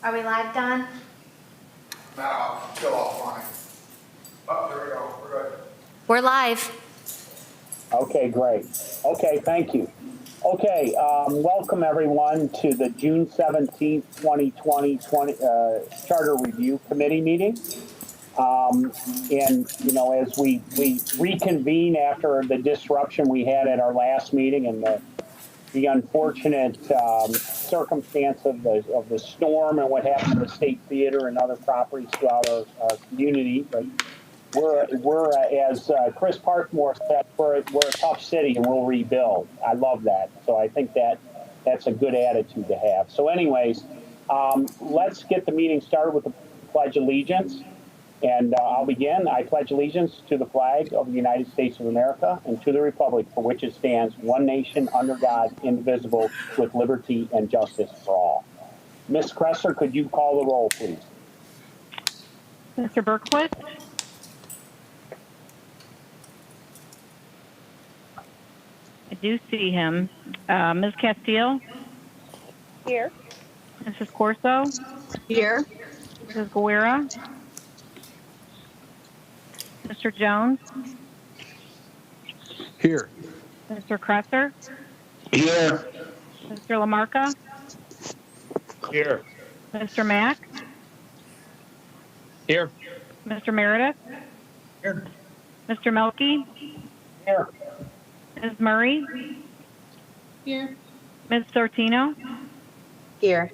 Are we live, Don? No, still offline. Oh, there we go. We're good. We're live. Okay, great. Okay, thank you. Okay, welcome everyone to the June 17th, 2020 Charter Review Committee meeting. And, you know, as we reconvene after the disruption we had at our last meeting and the unfortunate circumstance of the storm and what happened to the State Theater and other properties throughout our community, but we're as Chris Parkmore said, we're a tough city and we'll rebuild. I love that. So I think that's a good attitude to have. So anyways, let's get the meeting started with the Pledge of Allegiance. And I'll begin. I pledge allegiance to the flag of the United States of America and to the republic for which it stands, one nation under God, indivisible, with liberty and justice for all. Ms. Kresser, could you call the roll, please? Mr. Berkowitz? I do see him. Ms. Castile? Here. Mrs. Corso? Here. Mrs. Guerra? Mr. Jones? Here. Mr. Kresser? Here. Mr. LaMarca? Here. Mr. Mack? Here. Mr. Meredith? Here. Mr. Melky? Here. Ms. Murray? Here. Ms. Sortino? Here.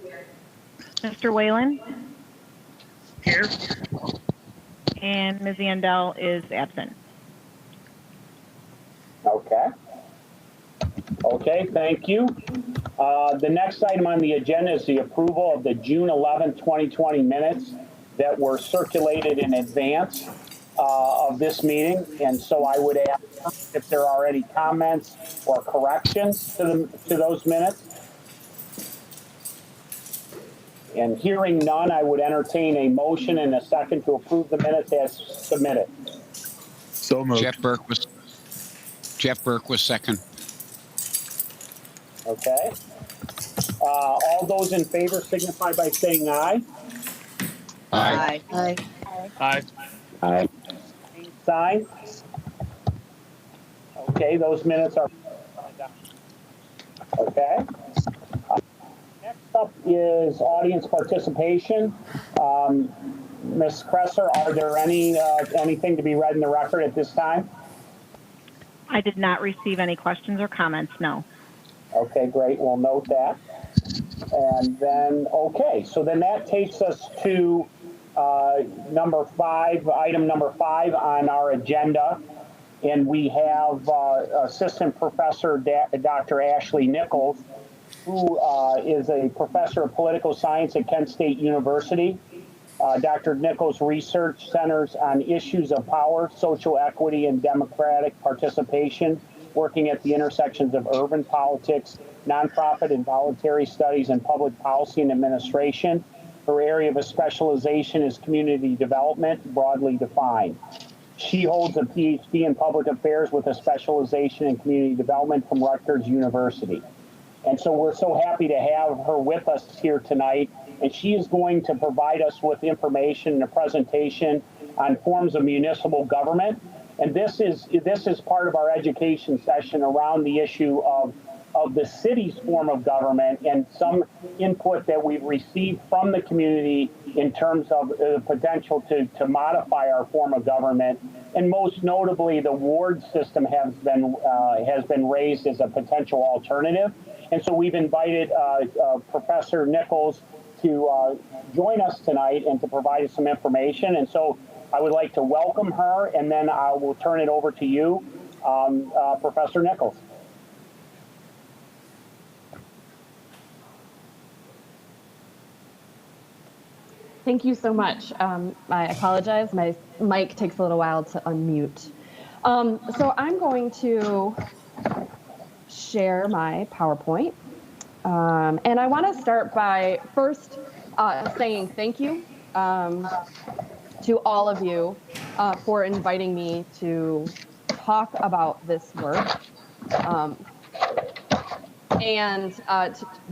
Mr. Whalen? Here. And Ms. Andel is absent. Okay. Okay, thank you. The next item on the agenda is the approval of the June 11, 2020 minutes that were circulated in advance of this meeting. And so I would ask if there are any comments or corrections to those minutes. And hearing none, I would entertain a motion and a second to approve the minutes as submitted. So moved. Jeff Burke was second. Okay. All those in favor signify by saying aye. Aye. Aye. Aye. Aye. Sign. Okay, those minutes are. Okay. Next up is audience participation. Ms. Kresser, are there anything to be read in the record at this time? I did not receive any questions or comments, no. Okay, great. We'll note that. And then, okay, so then that takes us to item number 5 on our agenda. And we have Assistant Professor Dr. Ashley Nichols, who is a professor of political science at Kent State University. Dr. Nichols' research centers on issues of power, social equity, and democratic participation, working at the intersections of urban politics, nonprofit and voluntary studies, and public policy and administration. Her area of specialization is community development, broadly defined. She holds a PhD in public affairs with a specialization in community development from Rutgers University. And so we're so happy to have her with us here tonight. And she is going to provide us with information and a presentation on forms of municipal government. And this is part of our education session around the issue of the city's form of government and some input that we've received from the community in terms of the potential to modify our form of government. And most notably, the ward system has been raised as a potential alternative. And so we've invited Professor Nichols to join us tonight and to provide us some information. And so I would like to welcome her, and then I will turn it over to you, Professor Nichols. Thank you so much. I apologize. My mic takes a little while to unmute. So I'm going to share my PowerPoint. And I want to start by first saying thank you to all of you for inviting me to talk about this work. and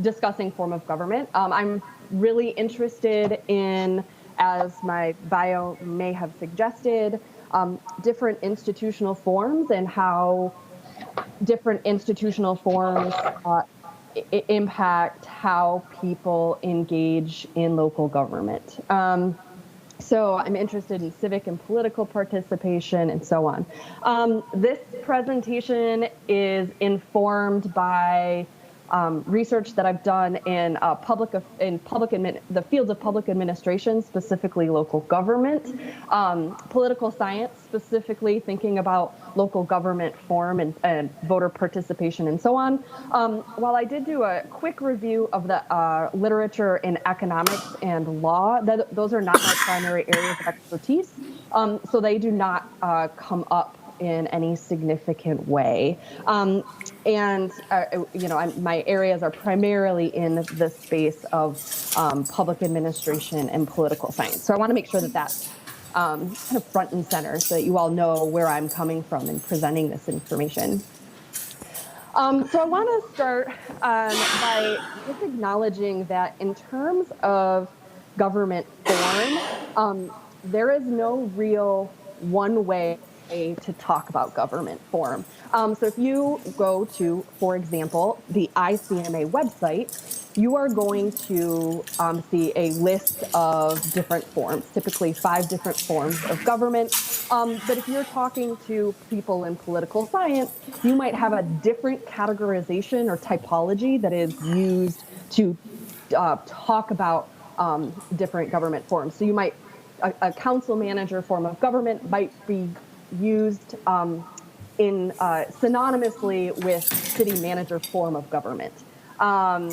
discussing form of government. I'm really interested in, as my bio may have suggested, different institutional forms and how different institutional forms impact how people engage in local government. So I'm interested in civic and political participation and so on. This presentation is informed by research that I've done in the fields of public administration, specifically local government, political science, specifically thinking about local government form and voter participation and so on. While I did do a quick review of the literature in economics and law, those are not my primary areas of expertise, so they do not come up in any significant way. My areas are primarily in the space of public administration and political science. So I want to make sure that that's kind of front and center so that you all know where I'm coming from in presenting this information. So I want to start by just acknowledging that in terms of government form, there is no real one way to talk about government form. So if you go to, for example, the ICMA website, you are going to see a list of different forms, typically 5 different forms of government. But if you're talking to people in political science, you might have a different categorization or typology that is used to talk about different government forms. So you might, a council manager form of government might be used synonymously with city manager form of government. A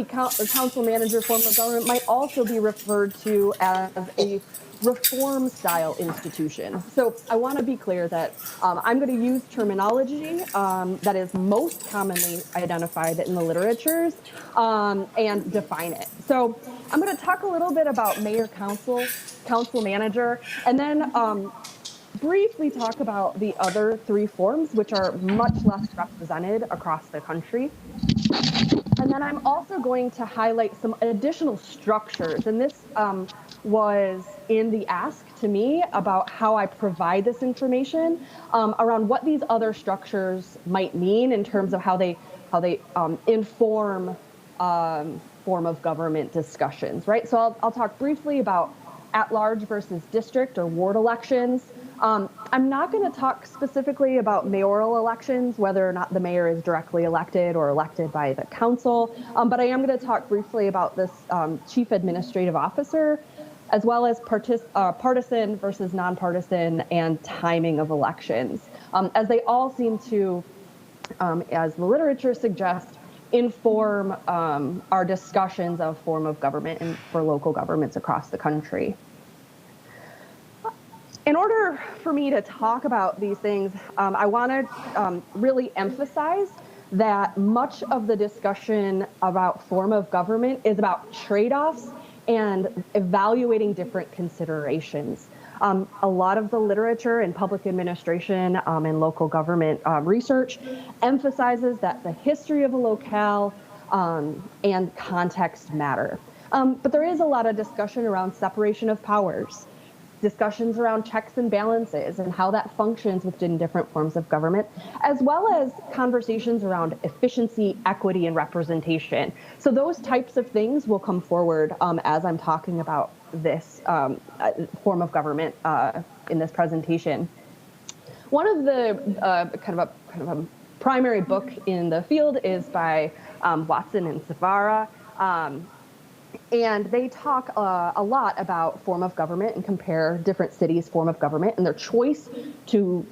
council manager form of government might also be referred to as a reform style institution. So I want to be clear that I'm going to use terminology that is most commonly identified in the literatures and define it. So I'm going to talk a little bit about mayor, council manager, and then briefly talk about the other 3 forms, which are much less represented across the country. And then I'm also going to highlight some additional structures. And this was in the ask to me about how I provide this information around what these other structures might mean in terms of how they inform form of government discussions, right? So I'll talk briefly about at-large versus district or ward elections. I'm not going to talk specifically about mayoral elections, whether or not the mayor is directly elected or elected by the council, but I am going to talk briefly about this chief administrative officer, as well as partisan versus nonpartisan and timing of elections, as they all seem to, as the literature suggests, inform our discussions of form of government and for local governments across the country. In order for me to talk about these things, I want to really emphasize that much of the discussion about form of government is about trade-offs and evaluating different considerations. A lot of the literature in public administration and local government research emphasizes that the history of a locale and context matter. But there is a lot of discussion around separation of powers, discussions around checks and balances and how that functions within different forms of government, as well as conversations around efficiency, equity, and representation. So those types of things will come forward as I'm talking about this form of government in this presentation. One of the kind of a primary book in the field is by Watson and Savara. And they talk a lot about form of government and compare different cities' form of government and their choice to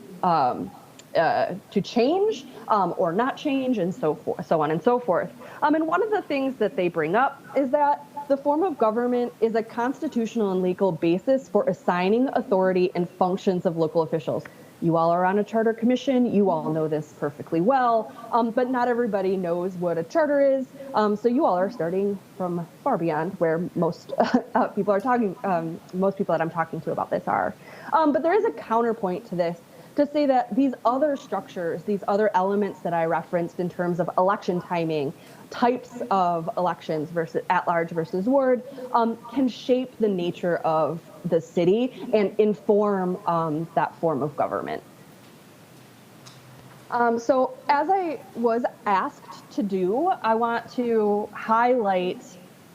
change or not change, and so on and so forth. And one of the things that they bring up is that the form of government is a constitutional and legal basis for assigning authority and functions of local officials. You all are on a charter commission. You all know this perfectly well, but not everybody knows what a charter is. So you all are starting from far beyond where most people are talking. Most people that I'm talking to about this are. But there is a counterpoint to this to say that these other structures, these other elements that I referenced in terms of election timing, types of elections versus at-large versus ward, can shape the nature of the city and inform that form of government. So as I was asked to do, I want to highlight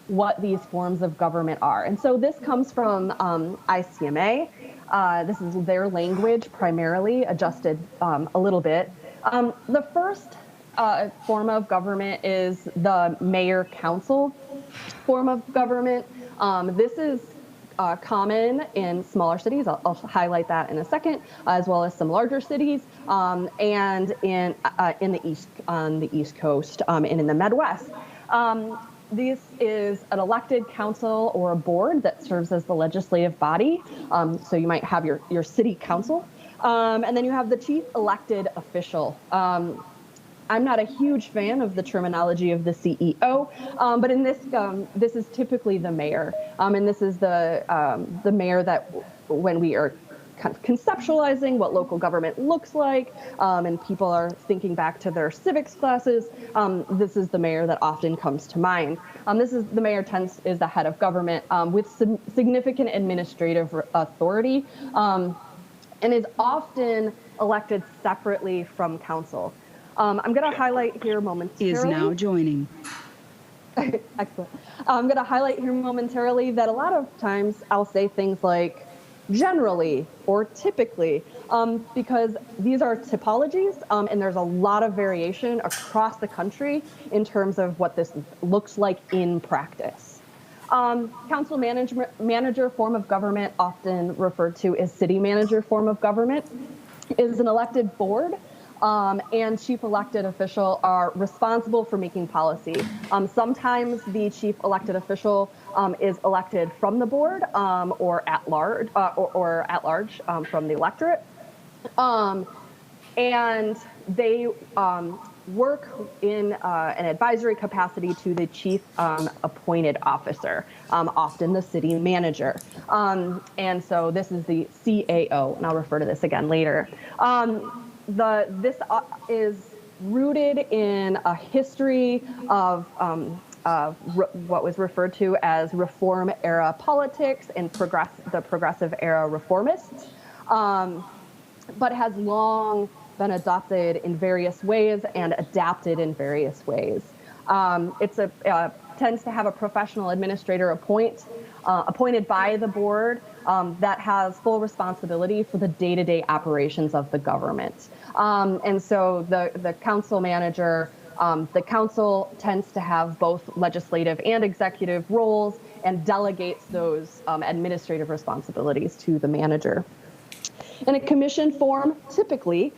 what these forms of government are. And so this comes from ICMA. This is their language primarily, adjusted a little bit. The first form of government is the mayor-council form of government. This is common in smaller cities. I'll highlight that in a second, as well as some larger cities, and in the east, on the East Coast, and in the Midwest. This is an elected council or a board that serves as the legislative body. So you might have your city council, and then you have the chief elected official. I'm not a huge fan of the terminology of the CEO, but in this, this is typically the mayor, and this is the mayor that when we are kind of conceptualizing what local government looks like, and people are thinking back to their civics classes, this is the mayor that often comes to mind. This is the mayor is the head of government with some significant administrative authority, and is often elected separately from council. I'm going to highlight here momentarily. Is now joining. Excellent. I'm going to highlight here momentarily that a lot of times I'll say things like generally or typically, because these are typologies, and there's a lot of variation across the country in terms of what this looks like in practice. Council manager form of government, often referred to as city manager form of government, is an elected board. And chief elected official are responsible for making policy. Sometimes the chief elected official is elected from the board or at large, from the electorate, and they work in an advisory capacity to the chief appointed officer, often the city manager. And so this is the CAO, and I'll refer to this again later. This is rooted in a history of what was referred to as reform era politics and the progressive era reformists, but has long been adopted in various ways and adapted in various ways. It tends to have a professional administrator appointed by the board that has full responsibility for the day-to-day operations of the government. And so the council manager, the council tends to have both legislative and executive roles and delegates those administrative responsibilities to the manager. In a commission form, typically,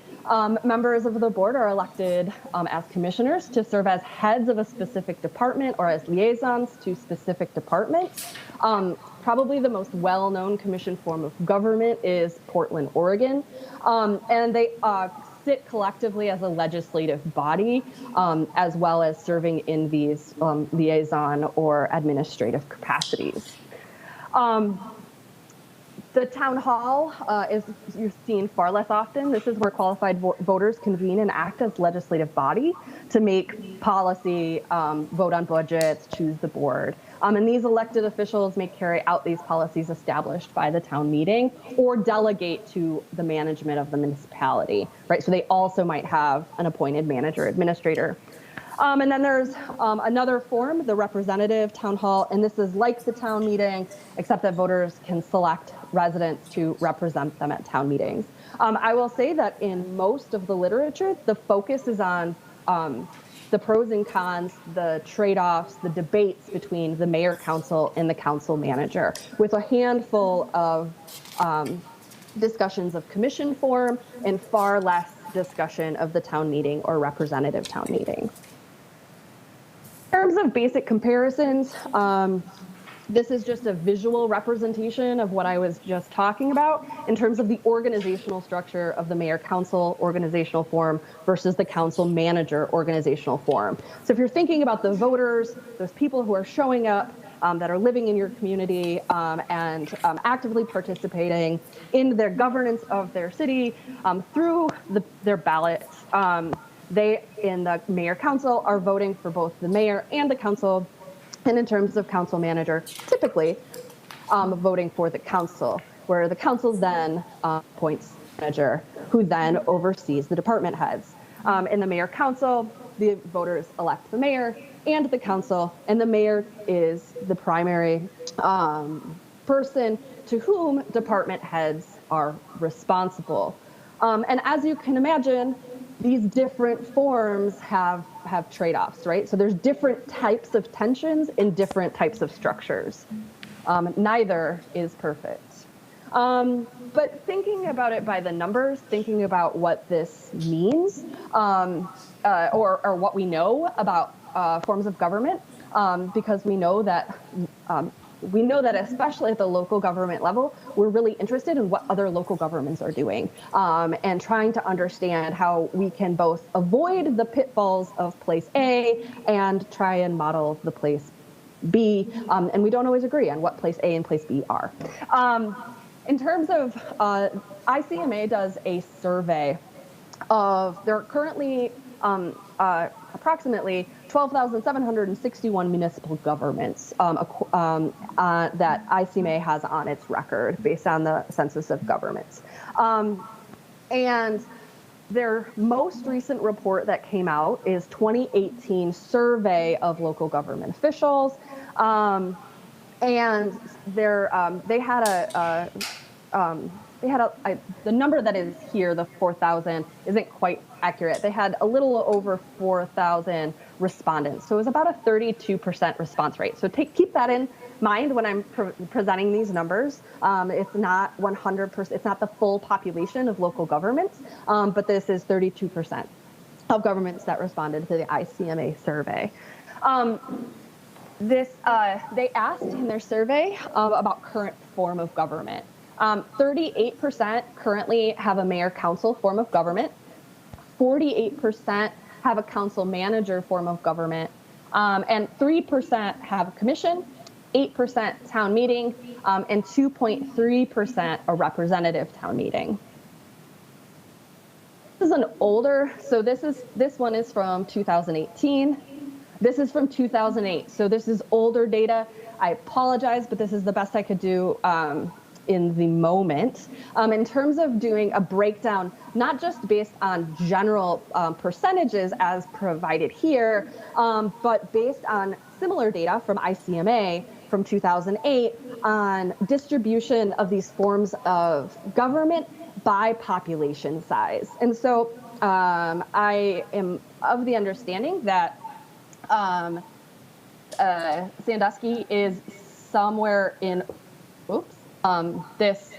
members of the board are elected as commissioners to serve as heads of a specific department or as liaisons to specific departments. Probably the most well-known commission form of government is Portland, Oregon. And they sit collectively as a legislative body, as well as serving in these liaison or administrative capacities. The town hall is you're seen far less often. This is where qualified voters convene and act as legislative body to make policy, vote on budgets, choose the board. And these elected officials may carry out these policies established by the town meeting or delegate to the management of the municipality, right? So they also might have an appointed manager administrator. And then there's another form, the representative town hall, and this is like the town meeting, except that voters can select residents to represent them at town meetings. I will say that in most of the literature, the focus is on the pros and cons, the trade-offs, the debates between the mayor council and the council manager, with a handful of discussions of commission form and far less discussion of the town meeting or representative town meeting. In terms of basic comparisons, This is just a visual representation of what I was just talking about in terms of the organizational structure of the mayor-council organizational form versus the council-manager organizational form. So if you're thinking about the voters, those people who are showing up, that are living in your community and actively participating in their governance of their city through their ballots, they, in the mayor-council, are voting for both the mayor and the council. And in terms of council manager, typically voting for the council, where the council then appoints manager, who then oversees the department heads. In the mayor council, the voters elect the mayor and the council, and the mayor is the primary person to whom department heads are responsible. And as you can imagine, these different forms have trade-offs, right? So there's different types of tensions in different types of structures. Neither is perfect. But thinking about it by the numbers, thinking about what this means, or what we know about forms of government, because we know that especially at the local government level, we're really interested in what other local governments are doing, and trying to understand how we can both avoid the pitfalls of place A and try and model the place B. And we don't always agree on what place A and place B are. In terms of ICMA does a survey of, there are currently approximately 12,761 municipal governments that ICMA has on its record based on the Census of Governments. And their most recent report that came out is 2018 survey of local government officials. And they had the number that is here, the 4,000, isn't quite accurate. They had a little over 4,000 respondents. So it was about a 32% response rate. So keep that in mind when I'm presenting these numbers. It's not 100%, it's not the full population of local governments, but this is 32% of governments that responded to the ICMA survey. They asked in their survey about current form of government. 38% currently have a mayor-council form of government. 48% have a council-manager form of government. And 3% have a commission, 8% town meeting, and 2.3% a representative town meeting. This is an older, so this one is from 2018. This is from 2008, so this is older data. I apologize, but this is the best I could do in the moment. In terms of doing a breakdown, not just based on general percentages as provided here, but based on similar data from ICMA from 2008 on distribution of these forms of government by population size. And so I am of the understanding that Sandusky is somewhere in, this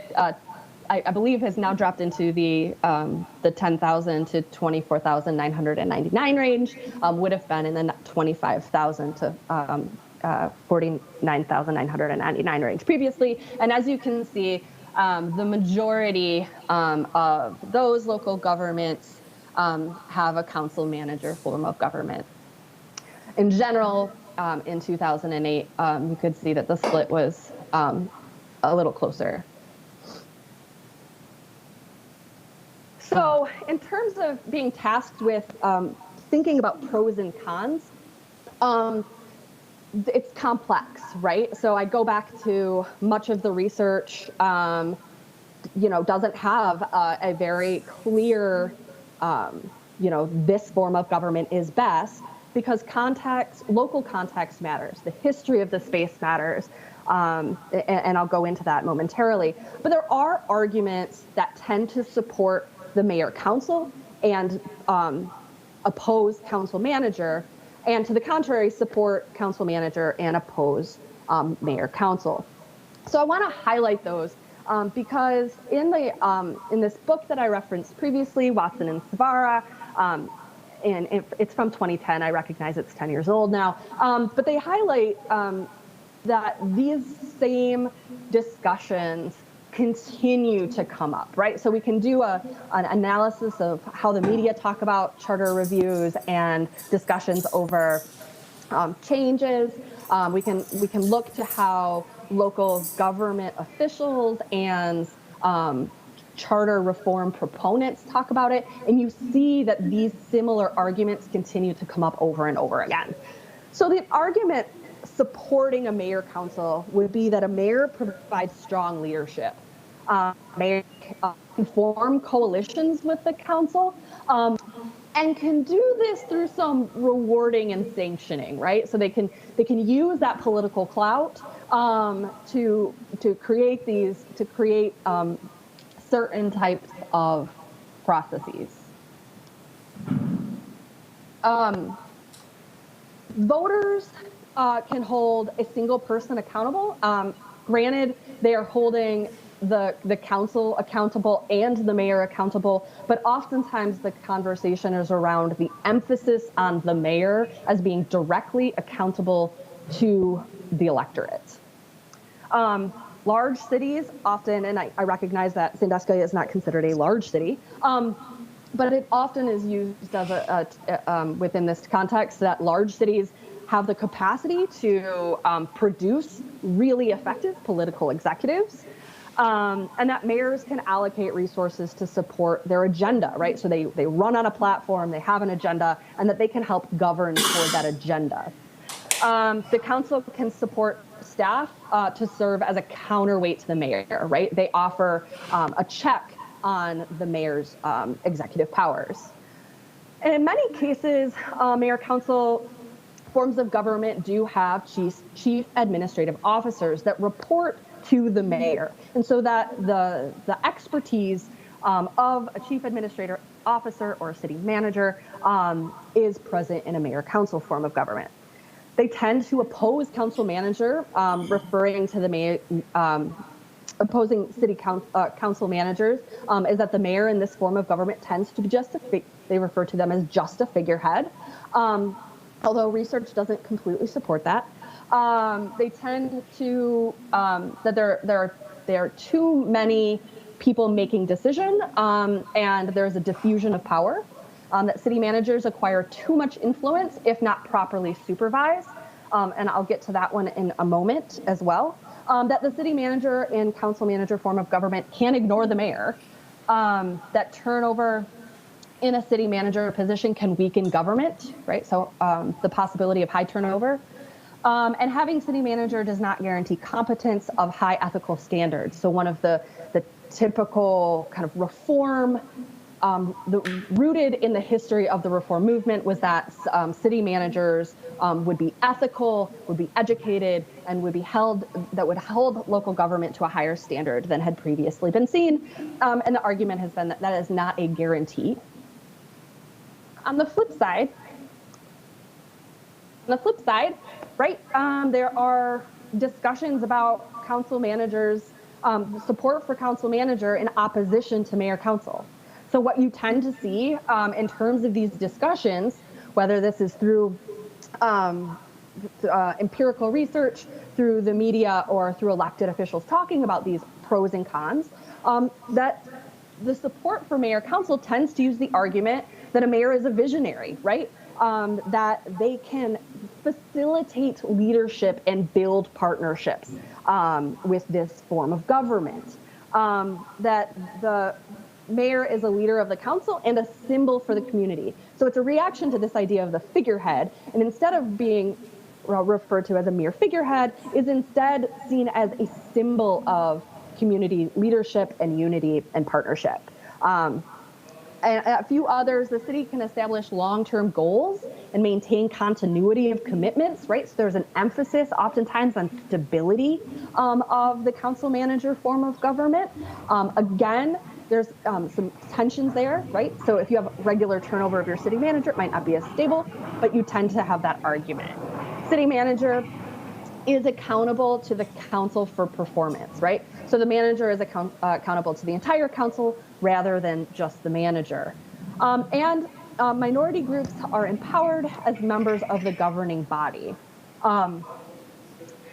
I believe has now dropped into the 10,000 to 24,999 range, would have been in the 25,000 to 49,999 range previously. And as you can see, the majority of those local governments have a council manager form of government. In general, in 2008, you could see that the split was a little closer. So in terms of being tasked with thinking about pros and cons, it's complex, right? So I go back to much of the research, doesn't have a very clear, this form of government is best, because context, local context matters. The history of the space matters. And I'll go into that momentarily. But there are arguments that tend to support the mayor-council and oppose council-manager, and to the contrary, support council-manager and oppose mayor-council. So I want to highlight those because in this book that I referenced previously, Watson and Savara, and it's from 2010. I recognize it's 10 years old now, but they highlight that these same discussions continue to come up, right? So we can do an analysis of how the media talk about charter reviews and discussions over changes. We can look to how local government officials and charter reform proponents talk about it, and you see that these similar arguments continue to come up over and over again. So the argument supporting a mayor council would be that a mayor provides strong leadership. Mayor can form coalitions with the council, and can do this through some rewarding and sanctioning, right? So they can use that political clout to create certain types of processes. Voters can hold a single person accountable. Granted, they are holding the council accountable and the mayor accountable, but oftentimes the conversation is around the emphasis on the mayor as being directly accountable to the electorate. Large cities often, and I recognize that Sandusky is not considered a large city, but it often is used as within this context that large cities have the capacity to produce really effective political executives, and that mayors can allocate resources to support their agenda, right? So they run on a platform, they have an agenda, and that they can help govern toward that agenda. The council can support staff to serve as a counterweight to the mayor, right? They offer a check on the mayor's executive powers. And in many cases, mayor council forms of government do have chief administrative officers that report to the mayor. And so that the expertise of a chief administrative officer or a city manager is present in a mayor council form of government. They tend to oppose council manager, referring to the mayor, opposing city council managers, is that the mayor in this form of government tends to be they refer to them as just a figurehead. Although research doesn't completely support that. They tend to, that there are too many people making decision, and there's a diffusion of power. That city managers acquire too much influence if not properly supervised, and I'll get to that one in a moment as well. That the city manager and council manager form of government can ignore the mayor, that turnover in a city manager position can weaken government, right? So the possibility of high turnover. And having city manager does not guarantee competence of high ethical standards. So one of the typical kind of reform rooted in the history of the reform movement was that city managers would be ethical, would be educated, and would hold local government to a higher standard than had previously been seen. And the argument has been that is not a guarantee. On the flip side, right, there are discussions about council managers, support for council manager in opposition to mayor council. So what you tend to see in terms of these discussions, whether this is through empirical research, through the media, or through elected officials talking about these pros and cons, that the support for mayor council tends to use the argument that a mayor is a visionary, right? That they can facilitate leadership and build partnerships with this form of government. That the mayor is a leader of the council and a symbol for the community. So it's a reaction to this idea of the figurehead, and instead of being referred to as a mere figurehead, is instead seen as a symbol of community leadership and unity and partnership. And a few others, the city can establish long-term goals and maintain continuity of commitments, right? So there's an emphasis oftentimes on stability of the council manager form of government. Again, there's some tensions there, right? So if you have regular turnover of your city manager, it might not be as stable, but you tend to have that argument. City manager is accountable to the council for performance, right? So the manager is accountable to the entire council rather than just the manager. And minority groups are empowered as members of the governing body.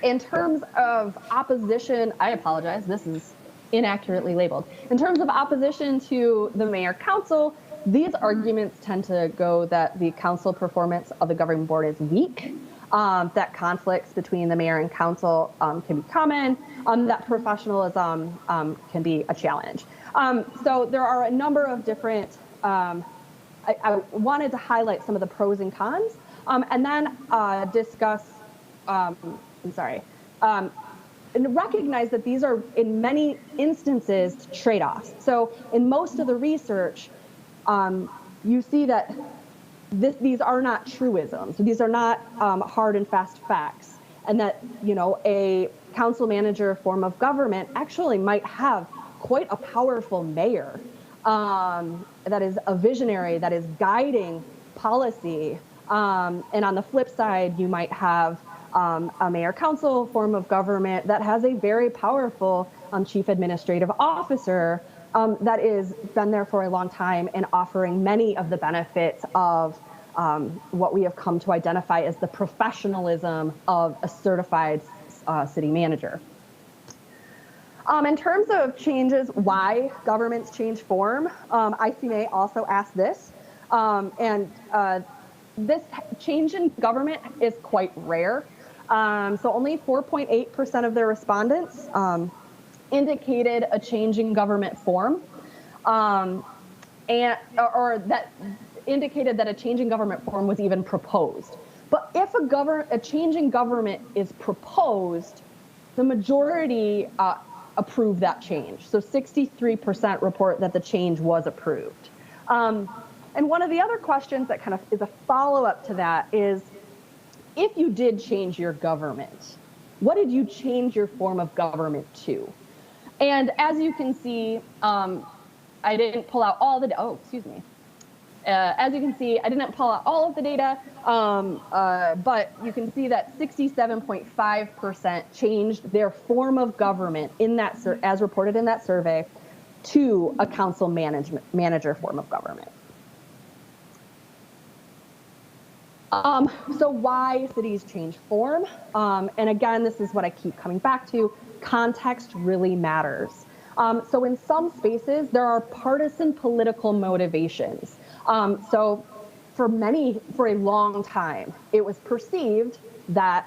in terms of opposition, I apologize, this is inaccurately labeled. In terms of opposition to the mayor council, these arguments tend to go that the council performance of the governing board is weak, that conflicts between the mayor and council can be common, that professionalism can be a challenge. So there are a number of different, I wanted to highlight some of the pros and cons, and then discuss, and recognize that these are in many instances trade-offs. So in most of the research, you see that these are not truisms. These are not hard and fast facts, and that a council manager form of government actually might have quite a powerful mayor that is a visionary, that is guiding policy. And on the flip side, you might have a mayor council form of government that has a very powerful chief administrative officer that is been there for a long time and offering many of the benefits of what we have come to identify as the professionalism of a certified city manager. In terms of changes, why governments change form, ICMA also asked this, and this change in government is quite rare. So only 4.8% of their respondents indicated a change in government form, or that indicated that a change in government form was even proposed. But if a change in government is proposed, the majority approve that change. So 63% report that the change was approved. And one of the other questions that kind of is a follow-up to that is, if you did change your government, what did you change your form of government to? And as you can see, I didn't pull out all the, as you can see, I didn't pull out all of the data, but you can see that 67.5% changed their form of government in that, as reported in that survey, to a council manager form of government. So why cities change form? And again, this is what I keep coming back to. Context really matters. So in some spaces, there are partisan political motivations. So for a long time, it was perceived that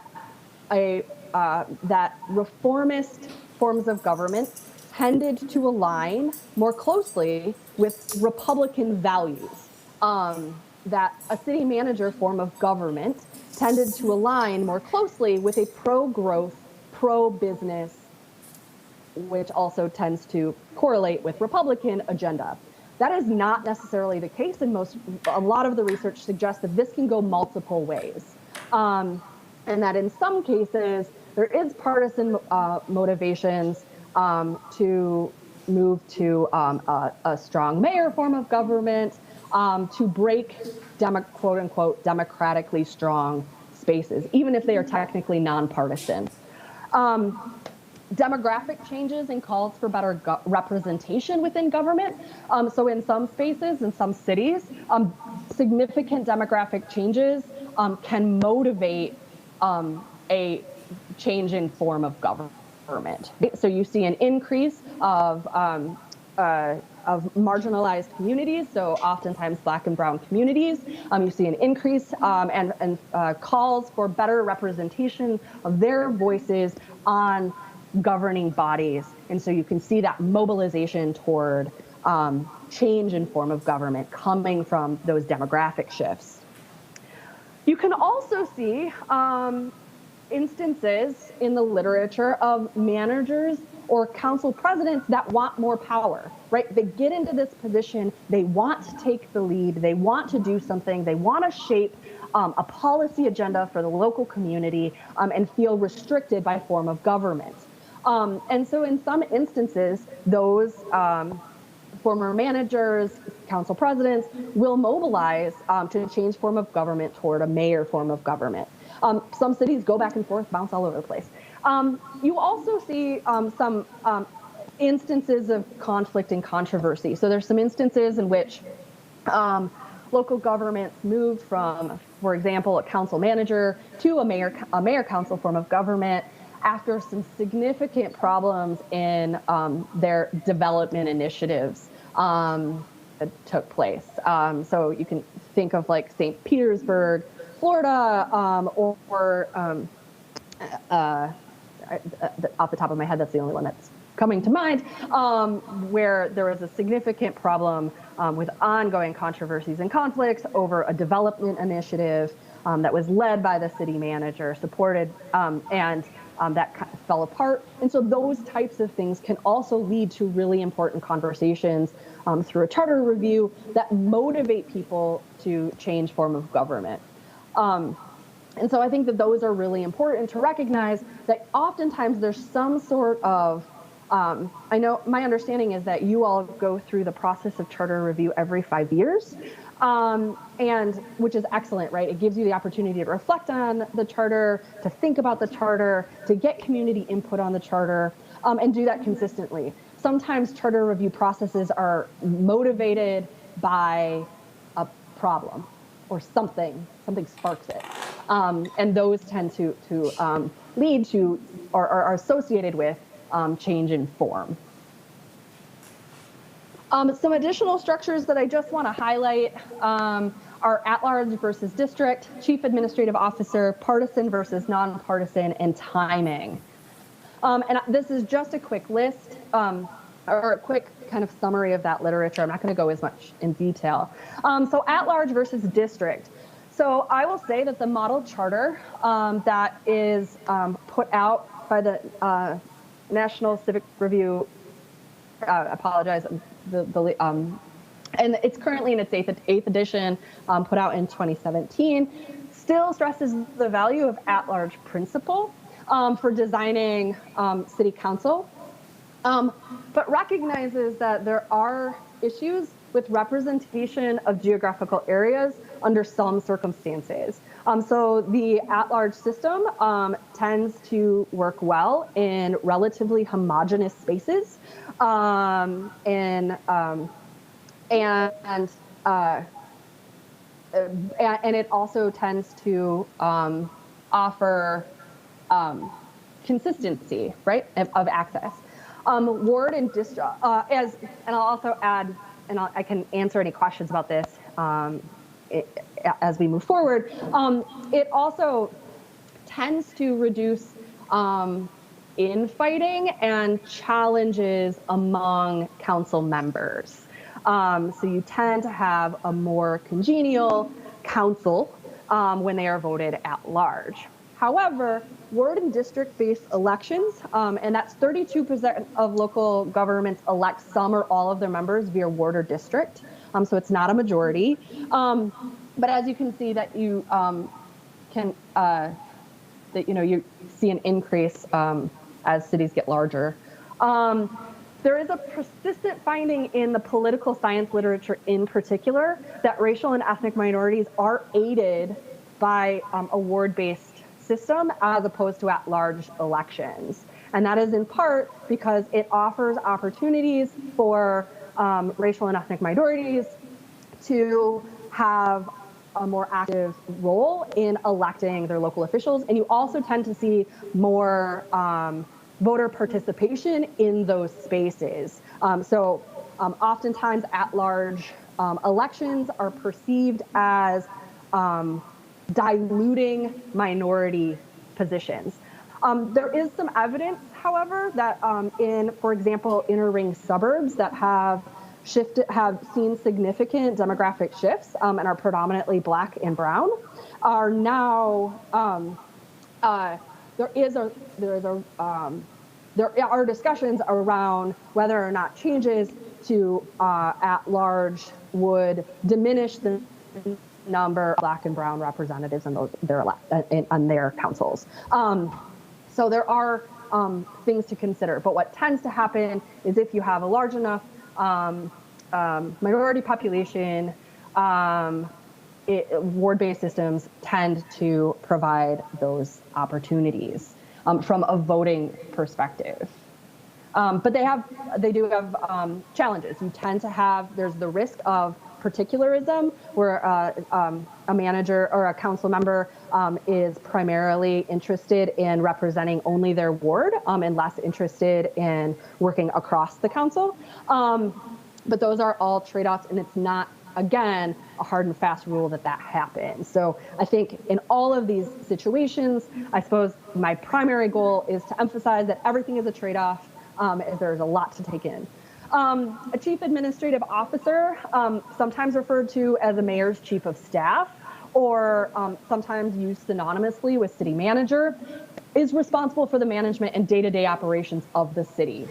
that reformist forms of government tended to align more closely with Republican values. That a city manager form of government tended to align more closely with a pro-growth, pro-business, which also tends to correlate with Republican agenda. That is not necessarily the case, and a lot of the research suggests that this can go multiple ways. And that in some cases, there is partisan motivations to move to a strong mayor form of government, to break quote unquote democratically strong spaces, even if they are technically nonpartisan. Demographic changes and calls for better representation within government. So in some spaces, in some cities, significant demographic changes can motivate a change in form of government. So you see an increase of marginalized communities, so oftentimes Black and brown communities. You see an increase and calls for better representation of their voices on governing bodies. And so you can see that mobilization toward change in form of government coming from those demographic shifts. You can also see instances in the literature of managers or council presidents that want more power, right? They get into this position, they want to take the lead, they want to do something, they want to shape a policy agenda for the local community and feel restricted by form of government. And so in some instances, those former managers, council presidents will mobilize to change form of government toward a mayor form of government. Some cities go back and forth, bounce all over the place. You also see some instances of conflict and controversy. So there's some instances in which local governments moved from, for example, a council manager to a mayor council form of government. after some significant problems in their development initiatives that took place. So you can think of like St. Petersburg, Florida, or off the top of my head, that's the only one that's coming to mind, where there was a significant problem with ongoing controversies and conflicts over a development initiative that was led by the city manager, supported, and that fell apart. And so those types of things can also lead to really important conversations through a charter review that motivate people to change form of government. And so I think that those are really important to recognize that oftentimes there's some sort of, I know my understanding is that you all go through the process of charter review every 5 years, and which is excellent, right? It gives you the opportunity to reflect on the charter, to think about the charter, to get community input on the charter, and do that consistently. Sometimes charter review processes are motivated by a problem or something sparks it. And those tend to lead to or are associated with change in form. Some additional structures that I just want to highlight are at-large versus district, chief administrative officer, partisan versus nonpartisan, and timing. And this is just a quick list or a quick kind of summary of that literature. I'm not going to go as much in detail. So at-large versus district. So I will say that the model charter that is put out by the National Civic Review, apologize, and it's currently in its eighth edition, put out in 2017, still stresses the value of at-large principle for designing city council, but recognizes that there are issues with representation of geographical areas under some circumstances. So the at-large system tends to work well in relatively homogeneous spaces, and it also tends to offer consistency, right, of access. Ward and district, and I'll also add, and I can answer any questions about this as we move forward. It also tends to reduce infighting and challenges among council members. So you tend to have a more congenial council when they are voted at large. However, ward and district-based elections, and that's 32% of local governments elect some or all of their members via ward or district. So it's not a majority. But as you can see that you you see an increase as cities get larger. There is a persistent finding in the political science literature in particular that racial and ethnic minorities are aided by a ward-based system as opposed to at-large elections. And that is in part because it offers opportunities for racial and ethnic minorities to have a more active role in electing their local officials. And you also tend to see more voter participation in those spaces. So oftentimes at-large elections are perceived as diluting minority positions. There is some evidence, however, that in, for example, inner ring suburbs that have seen significant demographic shifts and are predominantly Black and brown, are now there are discussions around whether or not changes to at-large would diminish the number of Black and brown representatives in on their councils. So there are things to consider, but what tends to happen is if you have a large enough minority population, ward-based systems tend to provide those opportunities from a voting perspective. But they do have challenges. You tend to have, there's the risk of particularism, where a manager or a council member is primarily interested in representing only their ward and less interested in working across the council. But those are all trade-offs, and it's not, again, a hard and fast rule that happens. So I think in all of these situations, I suppose my primary goal is to emphasize that everything is a trade-off, as there's a lot to take in. A chief administrative officer, sometimes referred to as a mayor's chief of staff, or sometimes used synonymously with city manager, is responsible for the management and day-to-day operations of the city.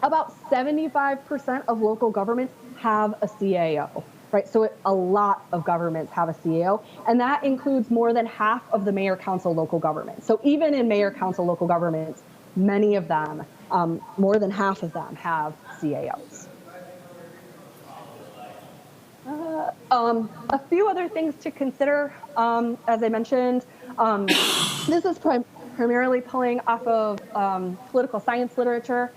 About 75% of local governments have a CAO, right? So a lot of governments have a CAO, and that includes more than half of the mayor council local governments. So even in mayor council local governments, many of them, more than half of them, have CAOs. A few other things to consider, as I mentioned, this is primarily pulling off of political science literature.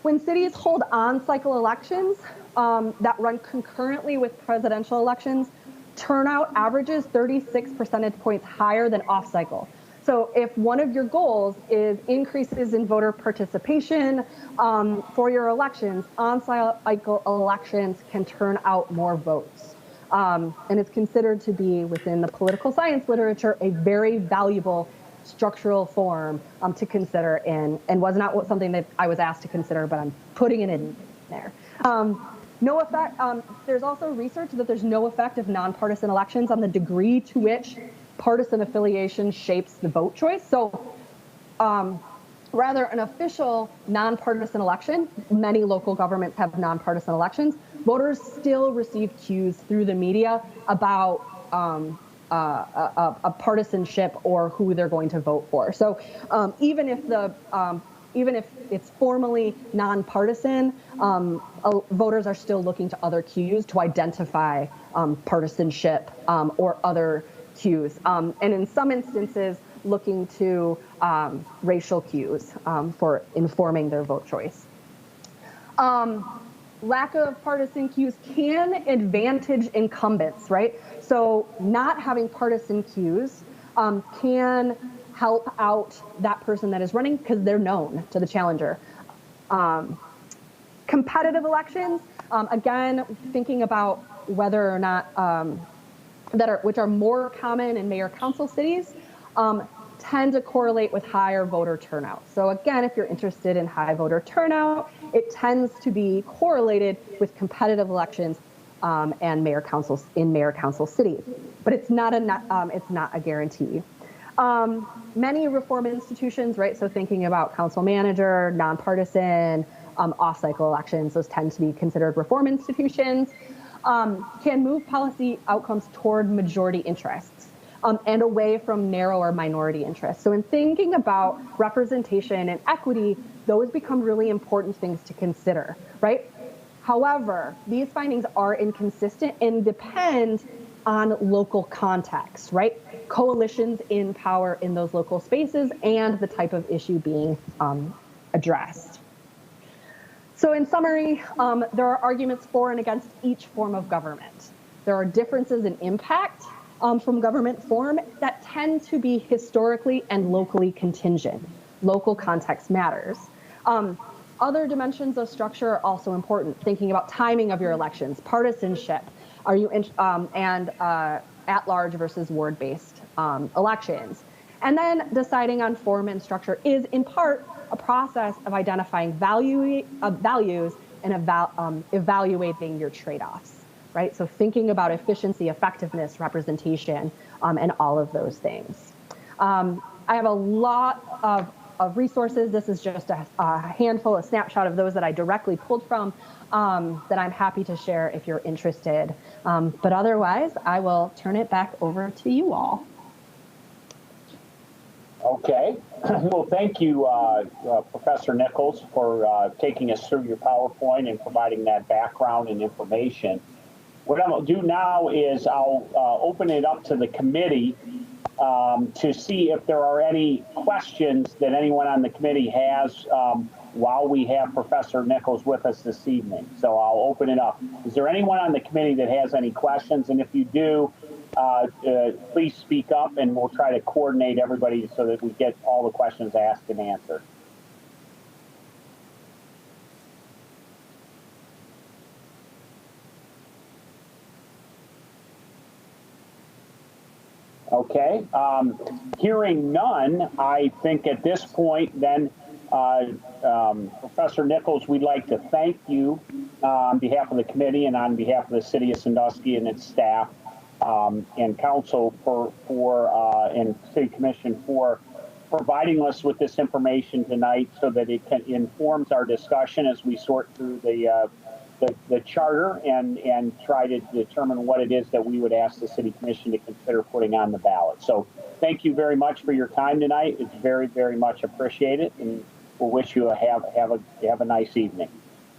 When cities hold on-cycle elections that run concurrently with presidential elections, turnout averages 36 percentage points higher than off-cycle. So if one of your goals is increases in voter participation for your elections, on-cycle elections can turn out more votes. And it's considered to be, within the political science literature, a very valuable structural form to consider, and was not something that I was asked to consider, but I'm putting it in there. No effect. There's also research that there's no effect of nonpartisan elections on the degree to which partisan affiliation shapes the vote choice. So rather, an official nonpartisan election, many local governments have nonpartisan elections, voters still receive cues through the media about a partisanship or who they're going to vote for. So even if it's formally nonpartisan, voters are still looking to other cues to identify partisanship or other cues, and in some instances looking to racial cues for informing their vote choice. Lack of partisan cues can advantage incumbents, right? So not having partisan cues can help out that person that is running because they're known to the challenger. Competitive elections, again, thinking about whether or not which are more common in mayor council cities, tend to correlate with higher voter turnout. So again, if you're interested in high voter turnout, it tends to be correlated with competitive elections and mayor councils in mayor council cities, but it's not a guarantee. Many reform institutions, right? So thinking about council manager, nonpartisan, off-cycle elections, those tend to be considered reform institutions, can move policy outcomes toward majority interests and away from narrow or minority interests. So in thinking about representation and equity, those become really important things to consider, right? However, these findings are inconsistent and depend on local context, right? Coalitions in power in those local spaces and the type of issue being addressed. So in summary, there are arguments for and against each form of government. There are differences in impact from government form that tend to be historically and locally contingent. Local context matters. Other dimensions of structure are also important. Thinking about timing of your elections, partisanship, are you at-large versus ward-based elections, and then deciding on form and structure is in part a process of identifying values and evaluating your trade-offs. Right? So thinking about efficiency, effectiveness, representation, and all of those things. I have a lot of resources. This is just a handful, a snapshot of those that I directly pulled from that I'm happy to share if you're interested. But otherwise, I will turn it back over to you all. Okay. Well, thank you, Professor Nichols, for taking us through your PowerPoint and providing that background and information. What I'm going to do now is I'll open it up to the committee to see if there are any questions that anyone on the committee has while we have Professor Nichols with us this evening. So I'll open it up. Is there anyone on the committee that has any questions? And if you do, please speak up and we'll try to coordinate everybody so that we get all the questions asked and answered. Okay, hearing none, I think at this point then, Professor Nichols, we'd like to thank you on behalf of the committee and on behalf of the city of Sandusky and its staff and council and city commission for providing us with this information tonight so that it informs our discussion as we sort through the charter and try to determine what it is that we would ask the city commission to consider putting on the ballot. So thank you very much for your time tonight. It's very, very much appreciated, and we'll wish you have a nice evening.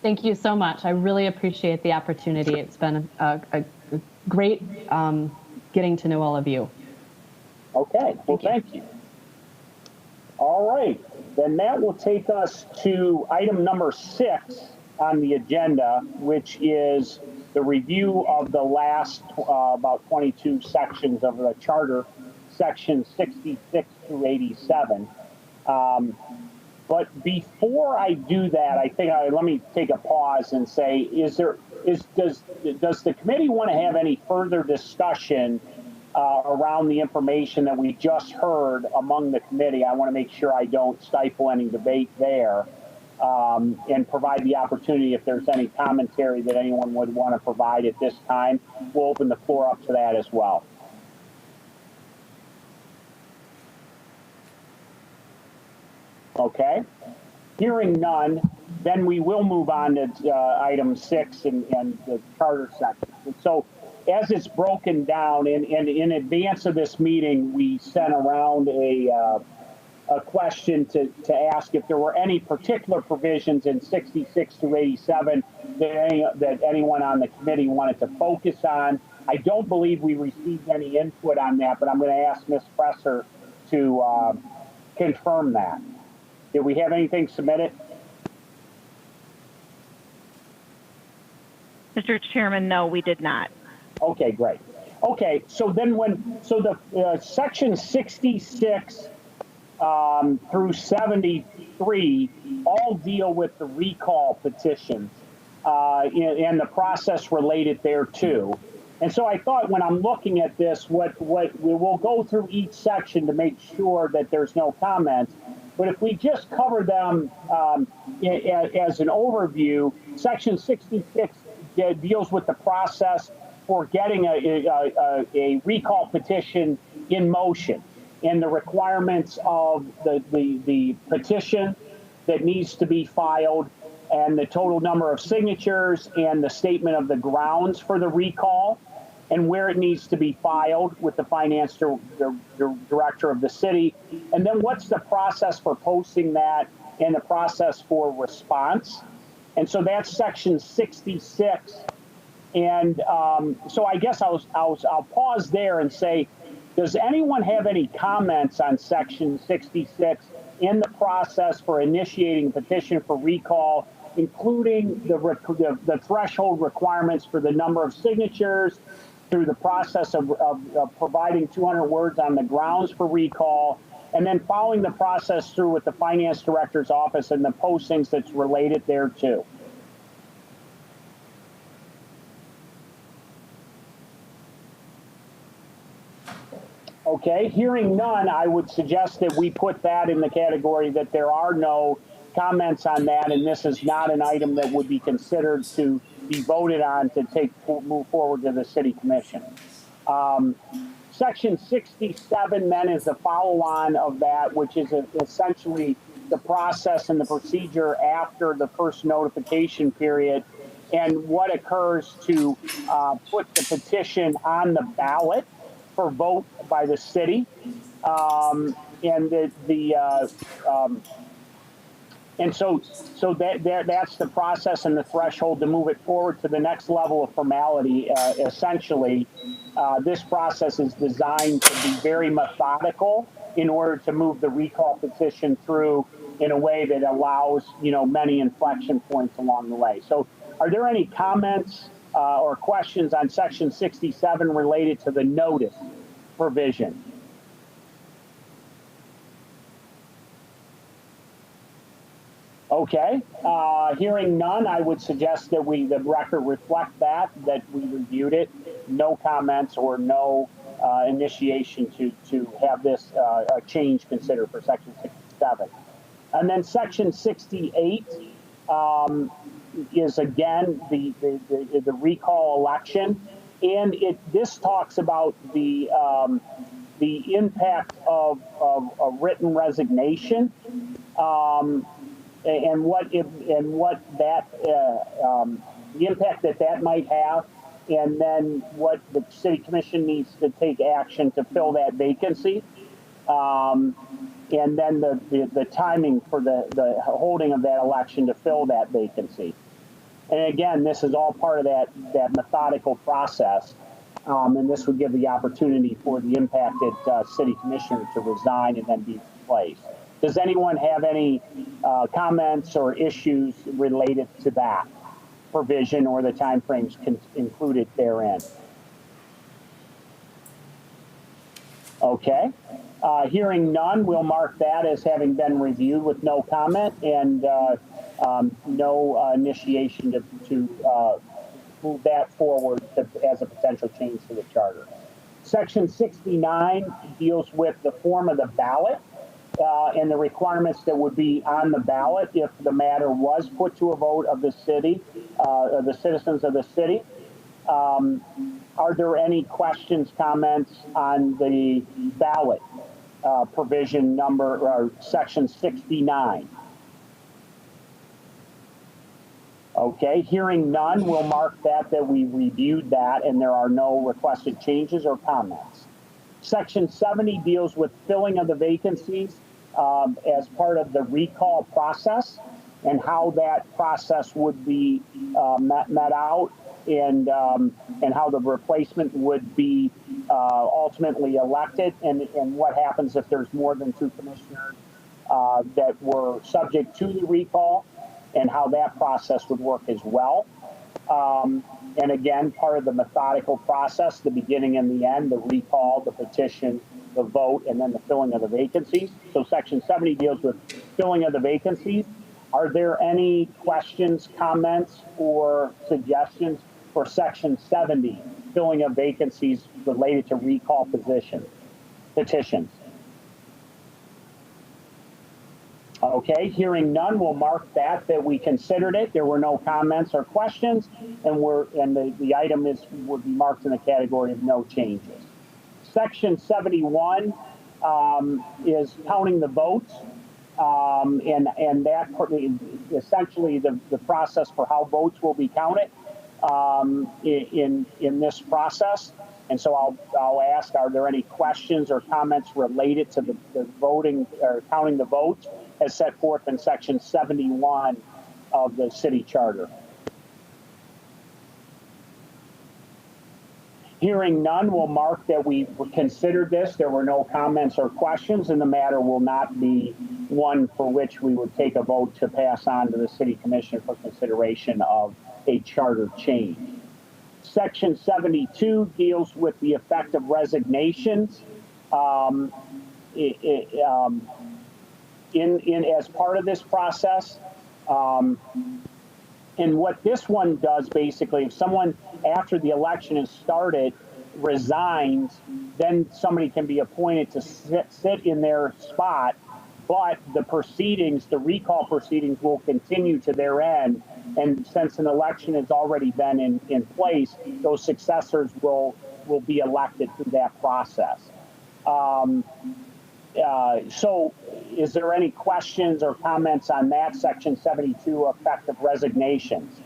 Thank you so much. I really appreciate the opportunity. It's been a great getting to know all of you. Okay, well, thank you. All right, then that will take us to item number 6 on the agenda, which is the review of the last about 22 sections of the charter, sections 66 through 87. But before I do that, I think let me take a pause and say, does the committee want to have any further discussion around the information that we just heard among the committee? I want to make sure I don't stifle any debate there. And provide the opportunity if there's any commentary that anyone would want to provide at this time. We'll open the floor up to that as well. Okay, hearing none, then we will move on to item 6 and the charter section. And so as it's broken down, in advance of this meeting, we sent around a question to ask if there were any particular provisions in 66 to 87 that anyone on the committee wanted to focus on. I don't believe we received any input on that, but I'm going to ask Ms. Presser to confirm that. Did we have anything submitted? Mr. Chairman, no, we did not. Okay, great. Okay, so then the section 66 through 73 all deal with the recall petitions and the process related thereto. And so I thought when I'm looking at this, what we will go through each section to make sure that there's no comments. But if we just cover them as an overview, section 66 deals with the process for getting a recall petition in motion, and the requirements of the petition that needs to be filed, and the total number of signatures, and the statement of the grounds for the recall, and where it needs to be filed with the finance director of the city. And then what's the process for posting that and the process for response. And so that's section 66. And so I guess I'll pause there and say, does anyone have any comments on section 66 in the process for initiating a petition for recall, including the threshold requirements for the number of signatures, through the process of providing 200 words on the grounds for recall, and then following the process through with the finance director's office and the postings that's related thereto? Okay, hearing none, I would suggest that we put that in the category that there are no comments on that, and this is not an item that would be considered to be voted on to move forward to the city commission. Section 67 then is a follow-on of that, which is essentially the process and the procedure after the first notification period, and what occurs to put the petition on the ballot for vote by the city. And And so that's the process and the threshold to move it forward to the next level of formality. Essentially, this process is designed to be very methodical in order to move the recall petition through in a way that allows, many inflection points along the way. So are there any comments or questions on section 67 related to the notice provision? Okay, hearing none, I would suggest that the record reflect that we reviewed it. No comments or no initiation to have this change considered for section 67. And then section 68 is again the recall election. And this talks about the impact of a written resignation. And the impact that might have, and then what the city commission needs to take action to fill that vacancy, and then the timing for the holding of that election to fill that vacancy. And again, this is all part of that methodical process, and this would give the opportunity for the impacted city commissioner to resign and then be replaced. Does anyone have any comments or issues related to that provision or the timeframes included therein? Okay. Hearing none, we'll mark that as having been reviewed with no comment and no initiation to move that forward as a potential change to the charter. Section 69 deals with the form of the ballot. And the requirements that would be on the ballot if the matter was put to a vote of the city, the citizens of the city. Are there any questions, comments on the ballot provision number or section 69? Okay, hearing none, we'll mark that we reviewed that and there are no requested changes or comments. Section 70 deals with filling of the vacancies as part of the recall process and how that process would be met out and how the replacement would be ultimately elected and what happens if there's more than 2 commissioners that were subject to the recall and how that process would work as well. And again, part of the methodical process, the beginning and the end, the recall, the petition, the vote, and then the filling of the vacancies. So section 70 deals with filling of the vacancies. Are there any questions, comments, or suggestions for section 70, filling of vacancies related to recall petitions? Okay, hearing none, we'll mark that we considered it. There were no comments or questions, and the item would be marked in the category of no changes. Section 71 is counting the votes, and that essentially the process for how votes will be counted in this process. And so I'll ask, are there any questions or comments related to the voting or counting the votes as set forth in section 71 of the city charter? Hearing none, we'll mark that we considered this. There were no comments or questions, and the matter will not be one for which we would take a vote to pass on to the city commission for consideration of a charter change. Section 72 deals with the effect of resignations as part of this process. And what this one does basically, if someone after the election is started resigns, then somebody can be appointed to sit in their spot, but the proceedings, the recall proceedings will continue to their end. And since an election has already been in place, those successors will be elected through that process. So is there any questions or comments on that section 72 effect of resignations?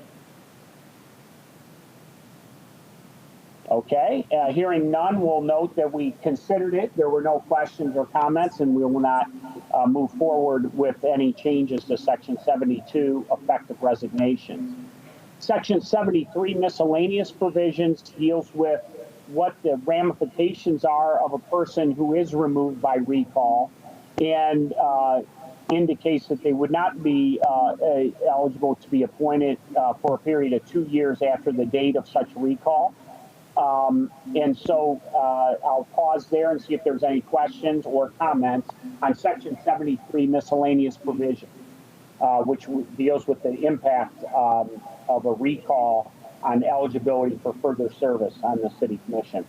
Okay, hearing none, we'll note that we considered it. There were no questions or comments, and we will not move forward with any changes to Section 72, effective resignations. Section 73, miscellaneous provisions, deals with what the ramifications are of a person who is removed by recall, and indicates that they would not be eligible to be appointed for a period of 2 years after the date of such recall. And so I'll pause there and see if there's any questions or comments on Section 73 miscellaneous provision, which deals with the impact of a recall on eligibility for further service on the City Commission.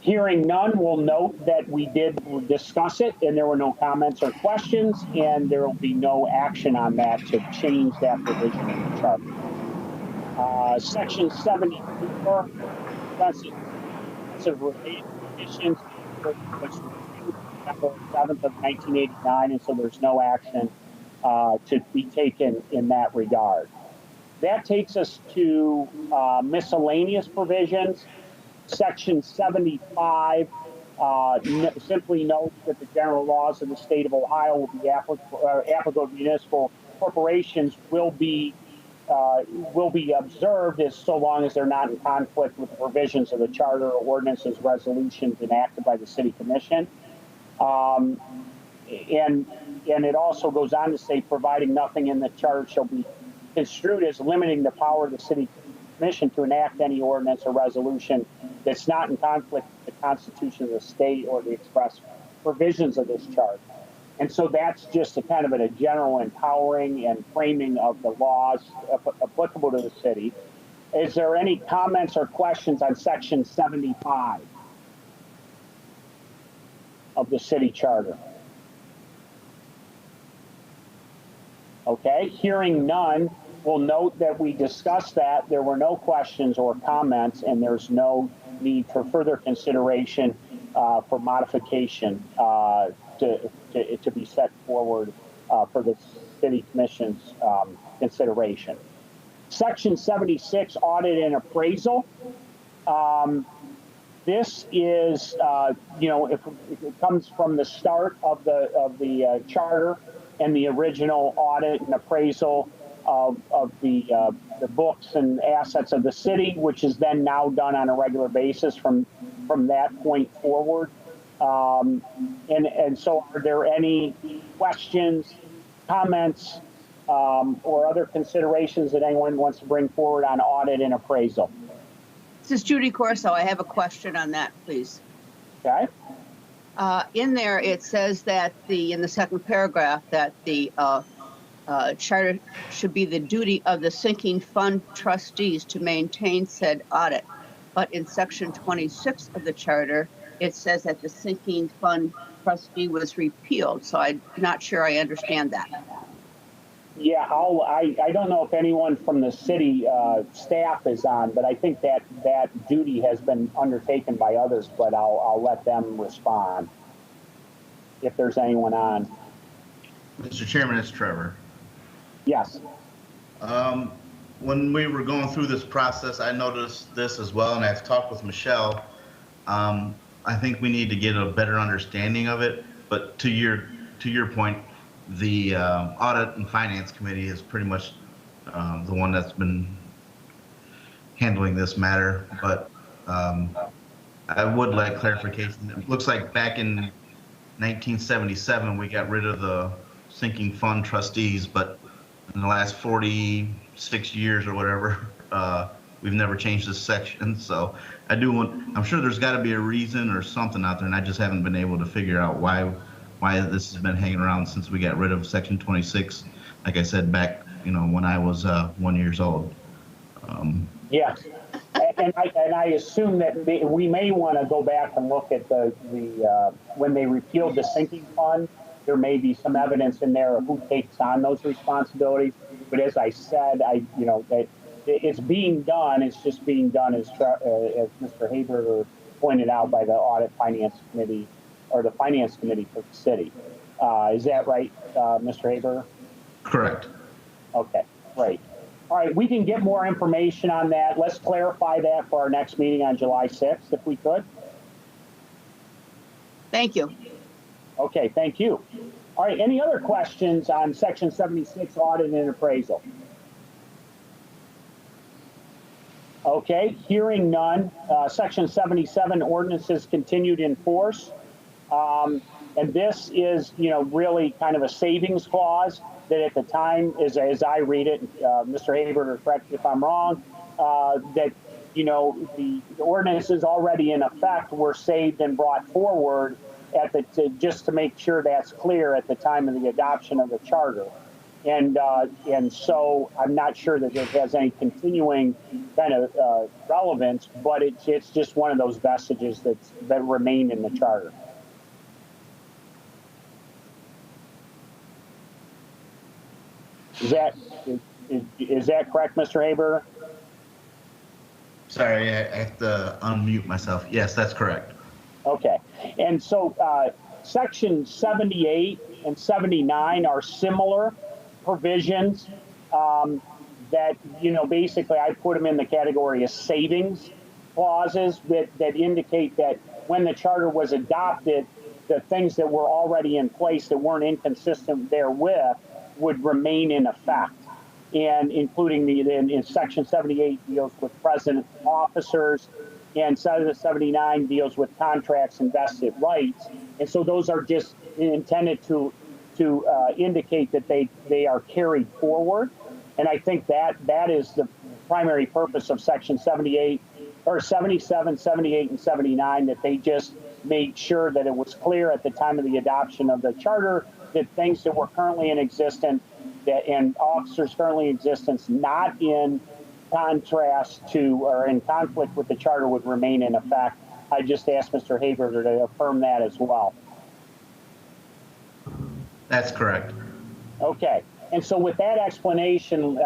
Hearing none, we'll note that we did discuss it and there were no comments or questions, and there will be no action on that to change that provision in the charter. Section 74, related conditions, was reviewed December 7th of 1989, and so there's no action to be taken in that regard. That takes us to miscellaneous provisions. Section 75 simply notes that the general laws of the state of Ohio will be applicable to municipal corporations will be observed as so long as they're not in conflict with the provisions of the charter or ordinances, resolutions enacted by the City Commission. And it also goes on to say, providing nothing in the charter shall be construed as limiting the power of the City Commission to enact any ordinance or resolution that's not in conflict with the Constitution of the state or the express provisions of this charter. And so that's just a kind of a general empowering and framing of the laws applicable to the city. Is there any comments or questions on Section 75 of the city charter? Okay, hearing none, we'll note that we discussed that. There were no questions or comments, and there's no need for further consideration for modification to be set forward for the City Commission's consideration. Section 76, audit and appraisal. This is, if it comes from the start of the charter and the original audit and appraisal of the books and assets of the city, which is then now done on a regular basis from that point forward. And so are there any questions, comments, or other considerations that anyone wants to bring forward on audit and appraisal? This is Judy Corso. I have a question on that, please. Okay. In there, it says that in the second paragraph that the charter should be the duty of the sinking fund trustees to maintain said audit. But in section 26 of the charter, it says that the sinking fund trustee was repealed. So I'm not sure I understand that. Yeah, I don't know if anyone from the city staff is on, but I think that duty has been undertaken by others, but I'll let them respond if there's anyone on. Mr. Chairman, it's Trevor. Yes. When we were going through this process, I noticed this as well, and I've talked with Michelle. I think we need to get a better understanding of it. But to your point, the Audit and Finance Committee is pretty much the one that's been handling this matter. But I would like clarification. It looks like back in 1977, we got rid of the sinking fund trustees, but in the last 46 years or whatever, we've never changed this section. So I'm sure there's got to be a reason or something out there, and I just haven't been able to figure out why this has been hanging around since we got rid of section 26. Like I said, back, when I was 1 year old. Yes. And I assume that we may want to go back and look at the when they repealed the sinking fund. There may be some evidence in there of who takes on those responsibilities. But as I said, that it's being done. It's just being done as Mr. Haber pointed out by the Audit Finance Committee or the Finance Committee for the city. Is that right, Mr. Haber? Correct. Okay, great. All right, we can get more information on that. Let's clarify that for our next meeting on July 6th, if we could. Thank you. Okay, thank you. All right, any other questions on section 76, audit and appraisal? Okay, hearing none. Section 77, ordinances continued in force. And this is, really kind of a savings clause that at the time, as I read it, Mr. Haber, correct me if I'm wrong, that, the ordinances already in effect were saved and brought forward just to make sure that's clear at the time of the adoption of the charter. And so I'm not sure that it has any continuing kind of relevance, but it's just one of those vestiges that remain in the charter. Is that correct, Mr. Haber? Sorry, I have to unmute myself. Yes, that's correct. Okay. And so section 78 and 79 are similar provisions that, basically I put them in the category of savings clauses that indicate that when the charter was adopted, the things that were already in place that weren't inconsistent therewith would remain in effect. And including in section 78 deals with president officers, and 79 deals with contracts and vested rights. And so those are just intended to indicate that they are carried forward. And I think that is the primary purpose of section 78 or 77, 78, and 79, that they just made sure that it was clear at the time of the adoption of the charter that things that were currently in existence and officers currently in existence not in contrast to or in conflict with the charter would remain in effect. I just asked Mr. Haber to affirm that as well. That's correct. Okay. And so with that explanation,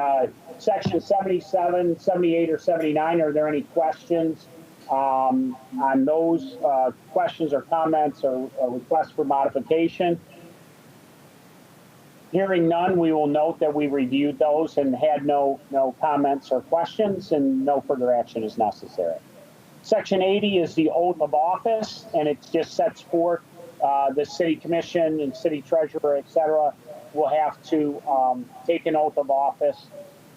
section 77, 78, or 79, are there any questions on those questions or comments or requests for modification? Hearing none, we will note that we reviewed those and had no comments or questions, and no further action is necessary. Section 80 is the oath of office, and it just sets forth the city commission and city treasurer, et cetera, will have to take an oath of office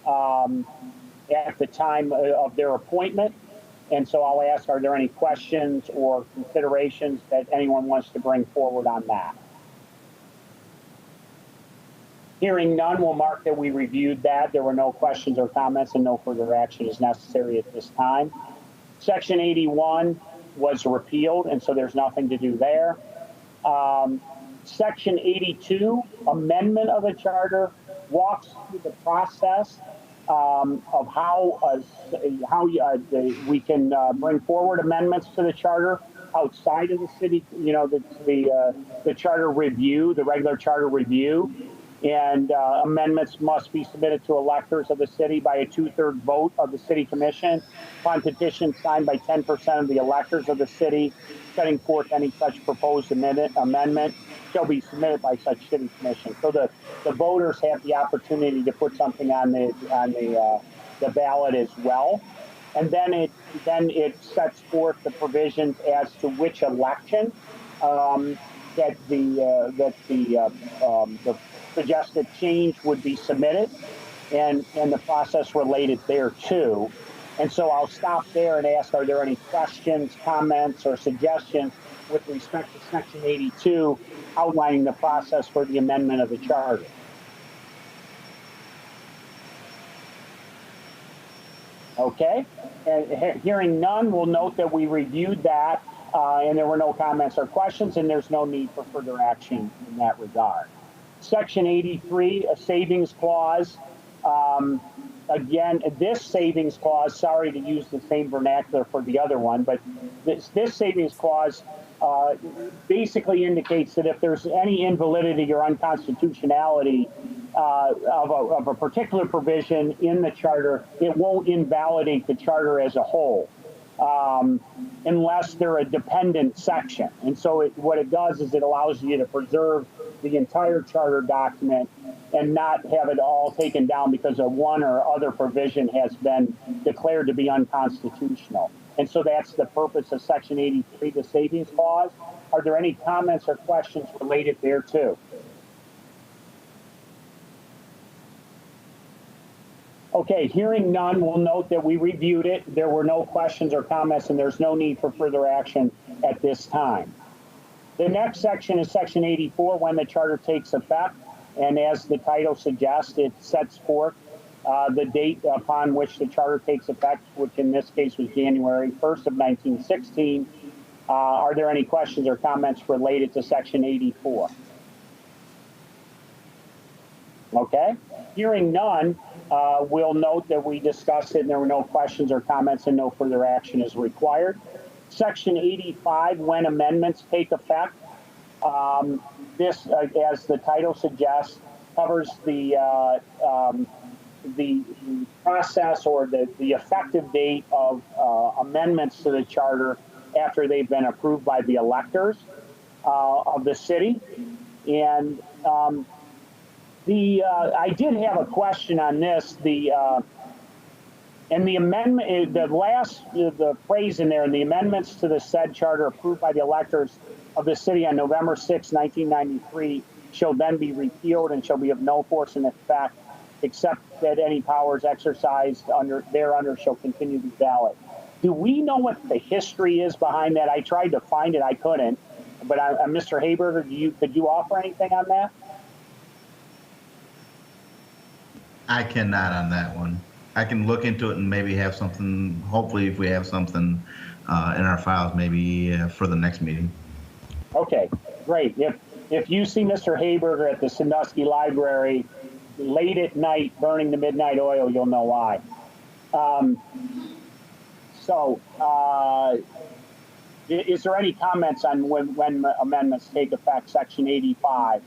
at the time of their appointment. And so I'll ask, are there any questions or considerations that anyone wants to bring forward on that? Hearing none, we'll mark that we reviewed that. There were no questions or comments, and no further action is necessary at this time. Section 81 was repealed, and so there's nothing to do there. Section 82, amendment of the charter, walks through the process of how we can bring forward amendments to the charter outside of the city, the charter review, the regular charter review. And amendments must be submitted to electors of the city by a 2/3 vote of the city commission upon petition signed by 10% of the electors of the city. Setting forth any such proposed amendment shall be submitted by such city commission. So the voters have the opportunity to put something on the ballot as well. And then it sets forth the provisions as to which election that the suggested change would be submitted, and the process related thereto. And so I'll stop there and ask, are there any questions, comments, or suggestions with respect to section 82 outlining the process for the amendment of the charter? Okay, and hearing none, we'll note that we reviewed that and there were no comments or questions, and there's no need for further action in that regard. Section 83, a savings clause. Again, this savings clause, sorry to use the same vernacular for the other one, but this savings clause basically indicates that if there's any invalidity or unconstitutionality of a particular provision in the charter, it won't invalidate the charter as a whole. Unless they're a dependent section. And so what it does is it allows you to preserve the entire charter document and not have it all taken down because of one or other provision has been declared to be unconstitutional. And so that's the purpose of Section 83, the savings clause. Are there any comments or questions related thereto? Okay, hearing none, we'll note that we reviewed it. There were no questions or comments, and there's no need for further action at this time. The next section is Section 84, when the charter takes effect. And as the title suggests, it sets forth the date upon which the charter takes effect, which in this case was January 1st of 1916. Are there any questions or comments related to Section 84? Okay, hearing none, we'll note that we discussed it and there were no questions or comments and no further action is required. Section 85, when amendments take effect. This, as the title suggests, covers the process or the effective date of amendments to the charter after they've been approved by the electors of the city. And I did have a question on this. And the amendment, the phrase in there, in the amendments to the said charter approved by the electors of the city on November 6, 1993, shall then be repealed and shall be of no force in effect, except that any powers exercised thereunder shall continue to be valid. Do we know what the history is behind that? I tried to find it, I couldn't. But Mr. Haberger, could you offer anything on that? I cannot on that one. I can look into it and maybe have something, hopefully if we have something in our files, maybe for the next meeting. Okay, great. If you see Mr. Haberger at the Sandusky Library late at night burning the midnight oil, you'll know why. Is there any comments on when amendments take effect, Section 85?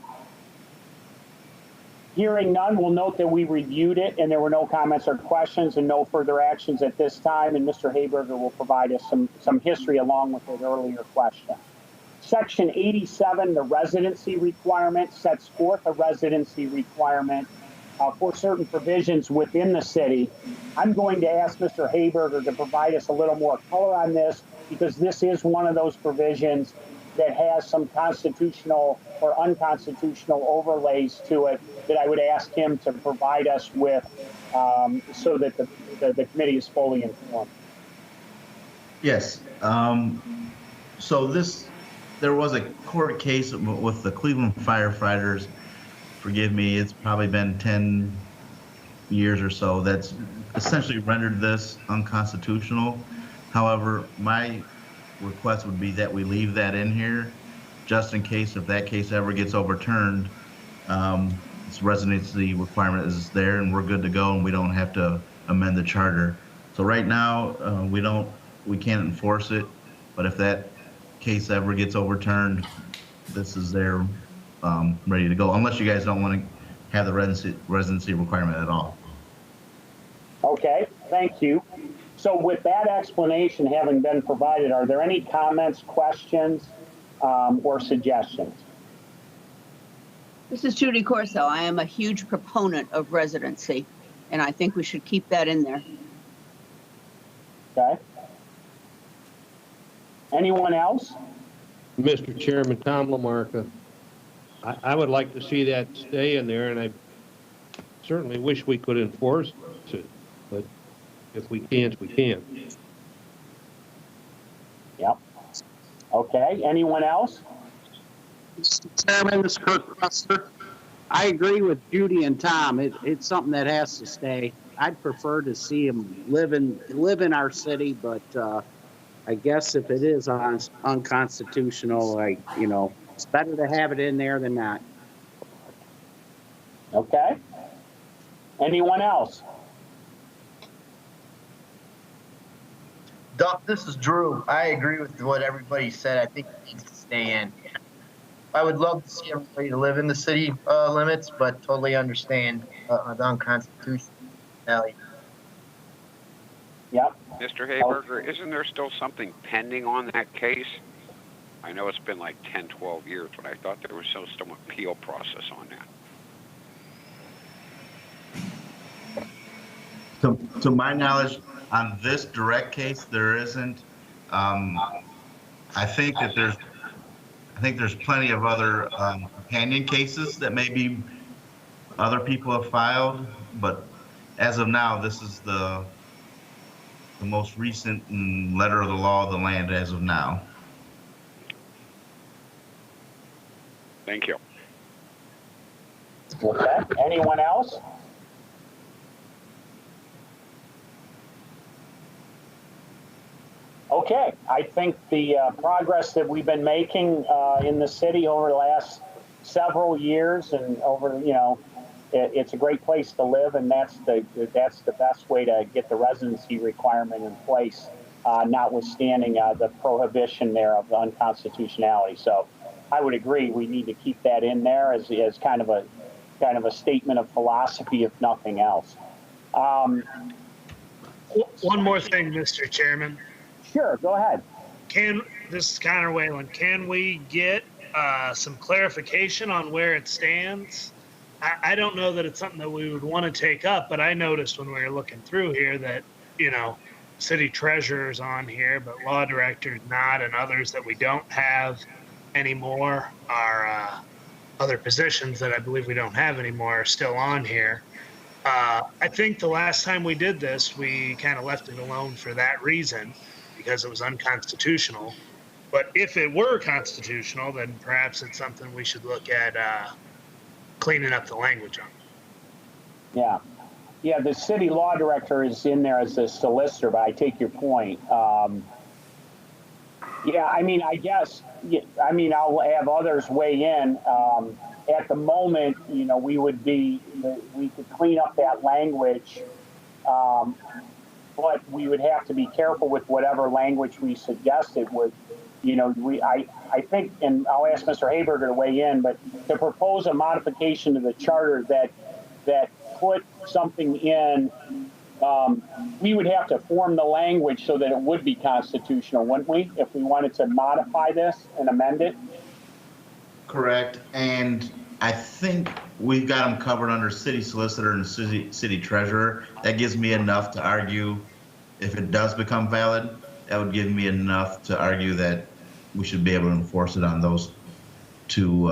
Hearing none, we'll note that we reviewed it and there were no comments or questions and no further actions at this time. And Mr. Haberger will provide us some history along with his earlier question. Section 87, the residency requirement, sets forth a residency requirement for certain provisions within the city. I'm going to ask Mr. Haberger to provide us a little more color on this because this is one of those provisions that has some constitutional or unconstitutional overlays to it that I would ask him to provide us with so that the committee is fully informed. Yes. So there was a court case with the Cleveland firefighters. Forgive me, it's probably been 10 years or so that's essentially rendered this unconstitutional. However, my request would be that we leave that in here just in case if that case ever gets overturned. This residency requirement is there and we're good to go and we don't have to amend the charter. So right now we can't enforce it, but if that case ever gets overturned, this is there ready to go, unless you guys don't want to have the residency requirement at all. Okay, thank you. So with that explanation having been provided, are there any comments, questions, or suggestions? This is Judy Corso. I am a huge proponent of residency, and I think we should keep that in there. Okay. Anyone else? Mr. Chairman, Tom Lamarca. I would like to see that stay in there, and I certainly wish we could enforce it, but if we can't, we can't. Yep. Okay, anyone else? Mr. Chairman, this is Kurt Custer. I agree with Judy and Tom. It's something that has to stay. I'd prefer to see them live in our city, but I guess if it is unconstitutional, it's better to have it in there than not. Okay. Anyone else? This is Drew. I agree with what everybody said. I think it needs to stay in. I would love to see everybody to live in the city limits, but totally understand the unconstitutionality. Yep. Mr. Haberger, isn't there still something pending on that case? I know it's been like 10, 12 years, but I thought there was still some appeal process on that. To my knowledge, on this direct case, there isn't. I think there's plenty of other companion cases that maybe other people have filed, but as of now, this is the most recent letter of the law of the land as of now. Thank you. Okay, anyone else? Okay, I think the progress that we've been making in the city over the last several years and over, it's a great place to live, and that's the best way to get the residency requirement in place, notwithstanding the prohibition there of the unconstitutionality. So I would agree we need to keep that in there as kind of a statement of philosophy, if nothing else. One more thing, Mr. Chairman. Sure, go ahead. This is Connor Whalen. Can we get some clarification on where it stands? I don't know that it's something that we would want to take up, but I noticed when we were looking through here that, city treasurer's on here, but law director's not, and others that we don't have anymore are other positions that I believe we don't have anymore are still on here. I think the last time we did this, we kind of left it alone for that reason, because it was unconstitutional. But if it were constitutional, then perhaps it's something we should look at cleaning up the language on. Yeah, the city law director is in there as a solicitor, but I take your point. I'll have others weigh in. At the moment, we could clean up that language, but we would have to be careful with whatever language we suggested would, I think, and I'll ask Mr. Haberger to weigh in, but to propose a modification to the charter that put something in, we would have to form the language so that it would be constitutional, wouldn't we, if we wanted to modify this and amend it? Correct. And I think we've got them covered under city solicitor and city treasurer. That gives me enough to argue if it does become valid. That would give me enough to argue that we should be able to enforce it on those two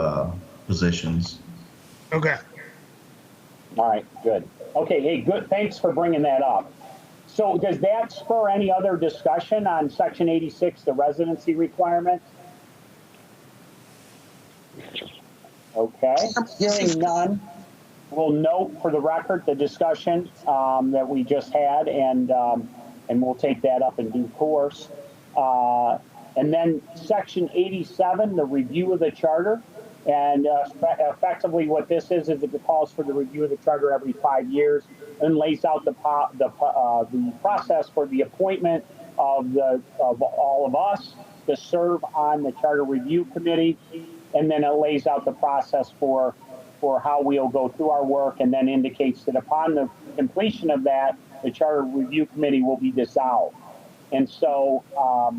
positions. Okay. All right, good. Okay, hey, good. Thanks for bringing that up. So does that spur any other discussion on Section 86, the residency requirement? Okay, hearing none, we'll note for the record the discussion that we just had, and we'll take that up in due course. And then Section 87, the review of the charter, and effectively what this is it calls for the review of the charter every 5 years and lays out the process for the appointment of all of us to serve on the charter review committee. And then it lays out the process for how we'll go through our work, and then indicates that upon the completion of that, the Charter Review Committee will be dissolved. And so, are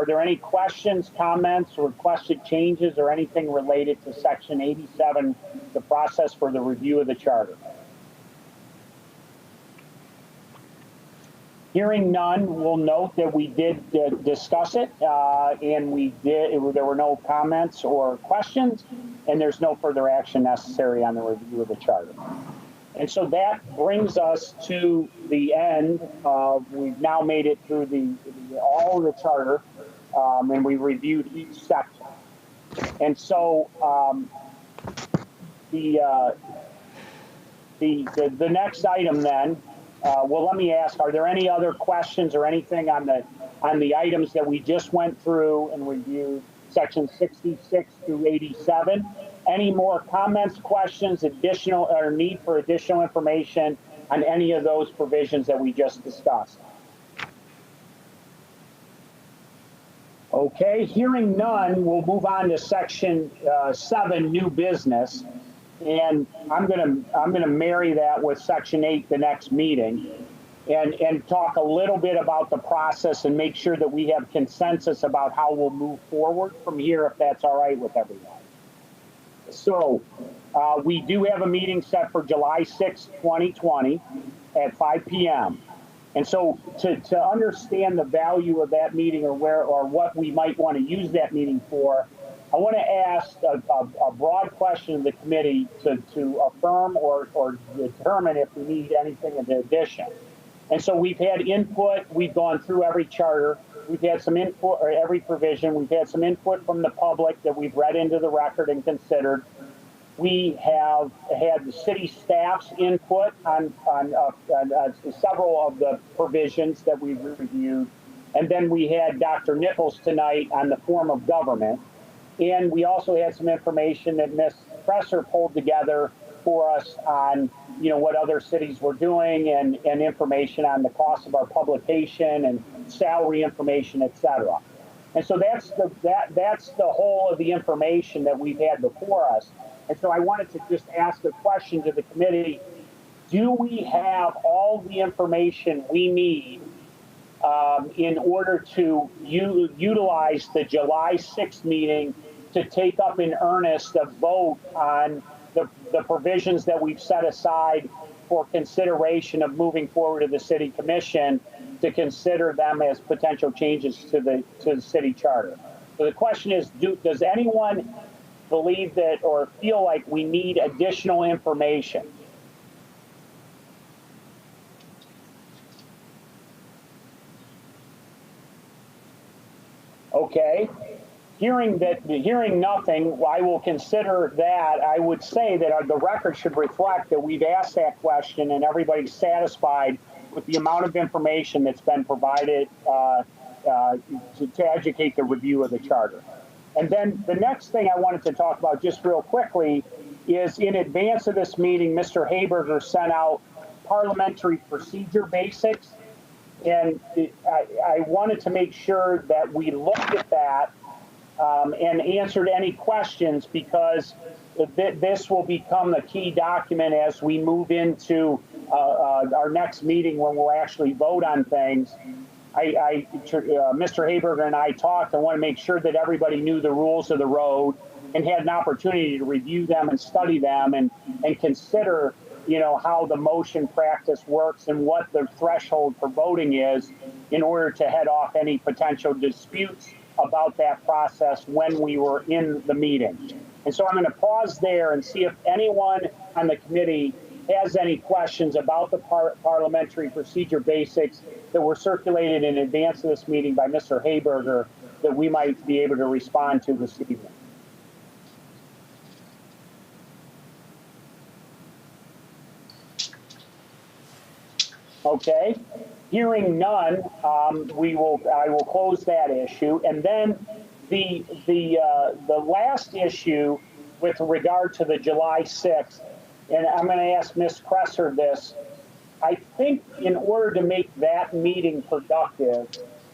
there any questions, comments, or requested changes or anything related to Section 87, the process for the review of the Charter? Hearing none, we'll note that we did discuss it, and there were no comments or questions, and there's no further action necessary on the review of the charter. And so that brings us to the end of, we've now made it through all of the charter, and we reviewed each section. And so the next item then, well, let me ask, are there any other questions or anything on the items that we just went through and reviewed, section 66 through 87? Any more comments, questions, additional, or need for additional information on any of those provisions that we just discussed? Okay, hearing none, we'll move on to section 7, new business. And I'm gonna marry that with section 8 the next meeting, and talk a little bit about the process and make sure that we have consensus about how we'll move forward from here, if that's all right with everyone. So we do have a meeting set for July 6, 2020 at 5 p.m. And so to understand the value of that meeting or what we might want to use that meeting for, I want to ask a broad question of the committee to affirm or determine if we need anything in addition. And so we've had input, we've gone through every charter, we've had some input, or every provision, we've had some input from the public that we've read into the record and considered. We have had the city staff's input on several of the provisions that we've reviewed. And then we had Dr. Nichols tonight on the form of government. And we also had some information that Ms. Presser pulled together for us on, what other cities were doing and information on the cost of our publication and salary information, et cetera. And so that's the whole of the information that we've had before us. And so I wanted to just ask a question to the committee. Do we have all the information we need in order to utilize the July 6th meeting to take up in earnest a vote on the provisions that we've set aside for consideration of moving forward to the city commission to consider them as potential changes to the city charter? So the question is, does anyone believe that or feel like we need additional information? Okay. Hearing nothing, I will consider that. I would say that the record should reflect that we've asked that question and everybody's satisfied with the amount of information that's been provided to educate the review of the charter. And then the next thing I wanted to talk about just real quickly is in advance of this meeting, Mr. Haberger sent out parliamentary procedure basics. And I wanted to make sure that we looked at that and answered any questions, because this will become the key document as we move into our next meeting when we'll actually vote on things. Mr. Haberger and I talked. I want to make sure that everybody knew the rules of the road and had an opportunity to review them and study them and consider, how the motion practice works and what the threshold for voting is in order to head off any potential disputes about that process when we were in the meeting. And so I'm going to pause there and see if anyone on the committee has any questions about the parliamentary procedure basics that were circulated in advance of this meeting by Mr. Haberger that we might be able to respond to this evening. Okay, hearing none, I will close that issue. And then the last issue with regard to the July 6th, and I'm going to ask Ms. Presser this. I think in order to make that meeting productive,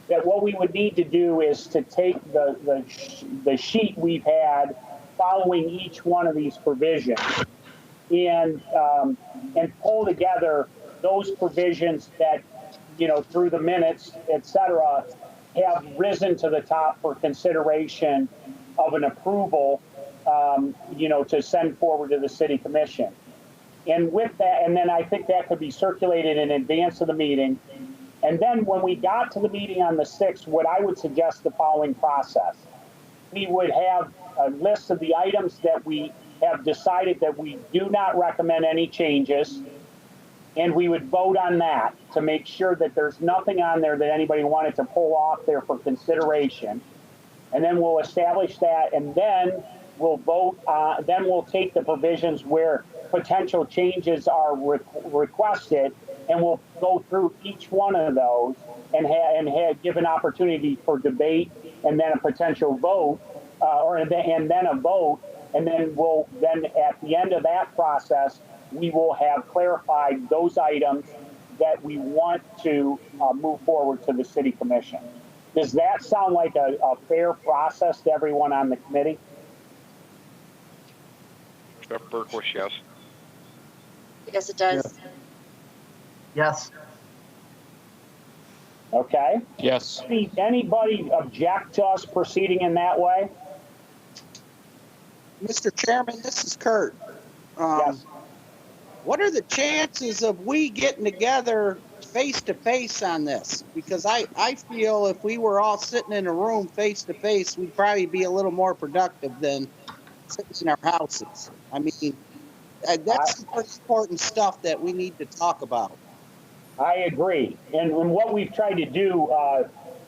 that what we would need to do is to take the sheet we've had following each one of these provisions and pull together those provisions that, through the minutes, et cetera, have risen to the top for consideration of an approval, to send forward to the city commission. And with that, and then I think that could be circulated in advance of the meeting. And then when we got to the meeting on the 6th, what I would suggest the following process. We would have a list of the items that we have decided that we do not recommend any changes. And we would vote on that to make sure that there's nothing on there that anybody wanted to pull off there for consideration. And then we'll establish that, and then we'll vote, then we'll take the provisions where potential changes are requested, and we'll go through each one of those and give an opportunity for debate and then a potential vote, and then a vote, and then at the end of that process, we will have clarified those items that we want to move forward to the city commission. Does that sound like a fair process to everyone on the committee? Jeff Berkowitz, yes. Yes, it does. Yes. Okay. Yes. Anybody object to us proceeding in that way? Mr. Chairman, this is Kurt. Yes. What are the chances of we getting together face to face on this? Because I feel if we were all sitting in a room face to face, we'd probably be a little more productive than sitting in our houses. I mean, that's the most important stuff that we need to talk about. I agree. And what we've tried to do,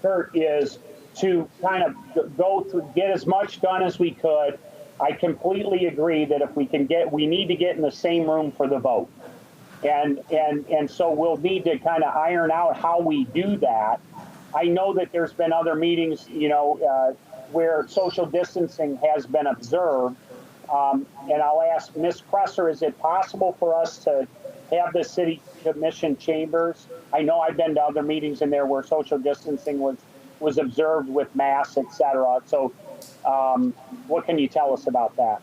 Kurt, is to kind of go through, get as much done as we could. I completely agree that if we can we need to get in the same room for the vote. And so we'll need to kind of iron out how we do that. I know that there's been other meetings, where social distancing has been observed. And I'll ask Ms. Kresser, is it possible for us to have the city commission chambers? I know I've been to other meetings in there where social distancing was observed with masks, et cetera. So what can you tell us about that?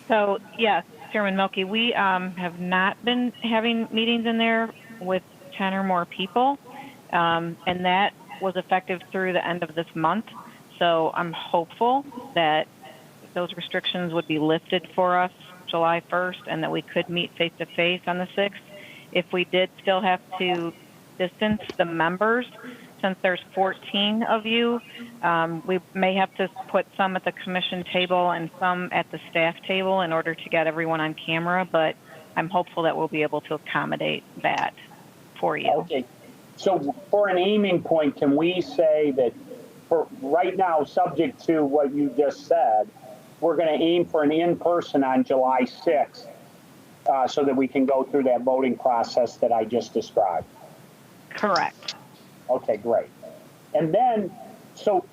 So, yes, Chairman Milky, we have not been having meetings in there with 10 or more people, and that was effective through the end of this month. So I'm hopeful that those restrictions would be lifted for us July 1st and that we could meet face-to-face on the 6th. If we did still have to distance the members, since there's 14 of you, we may have to put some at the commission table and some at the staff table in order to get everyone on camera, but I'm hopeful that we'll be able to accommodate that for you. Okay. So for an aiming point, can we say that for right now, subject to what you just said, we're going to aim for an in-person on July 6th so that we can go through that voting process that I just described? Correct. Okay, great. And then, so,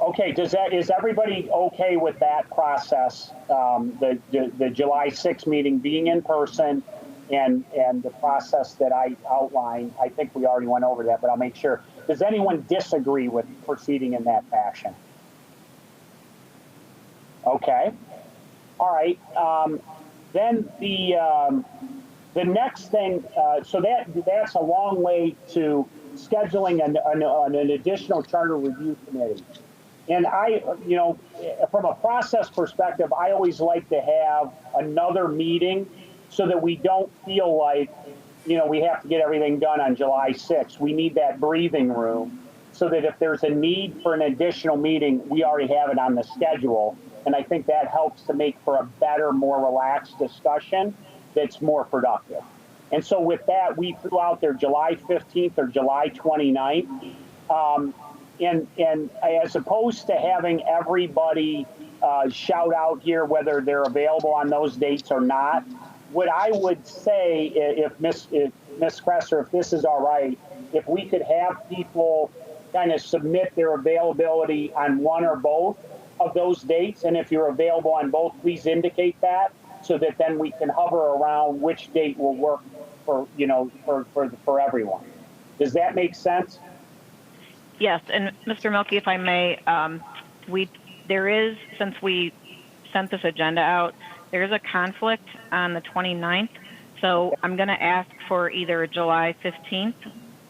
okay, is everybody okay with that process? The July 6th meeting being in person and the process that I outlined. I think we already went over that, but I'll make sure. Does anyone disagree with proceeding in that fashion? Okay. All right. Then the next thing, so that's a long way to scheduling an additional charter review committee. And from a process perspective, I always like to have another meeting so that we don't feel like, we have to get everything done on July 6th. We need that breathing room so that if there's a need for an additional meeting, we already have it on the schedule. And I think that helps to make for a better, more relaxed discussion that's more productive. And so with that, we threw out there July 15th or July 29th. And as opposed to having everybody shout out here whether they're available on those dates or not, what I would say, if Ms. Kresser, if this is all right, if we could have people kind of submit their availability on one or both of those dates, and if you're available on both, please indicate that so that then we can hover around which date will work for for everyone. Does that make sense? Yes, and Mr. Milky, if I may, there is, since we sent this agenda out, there is a conflict on the 29th. So I'm going to ask for either July 15th,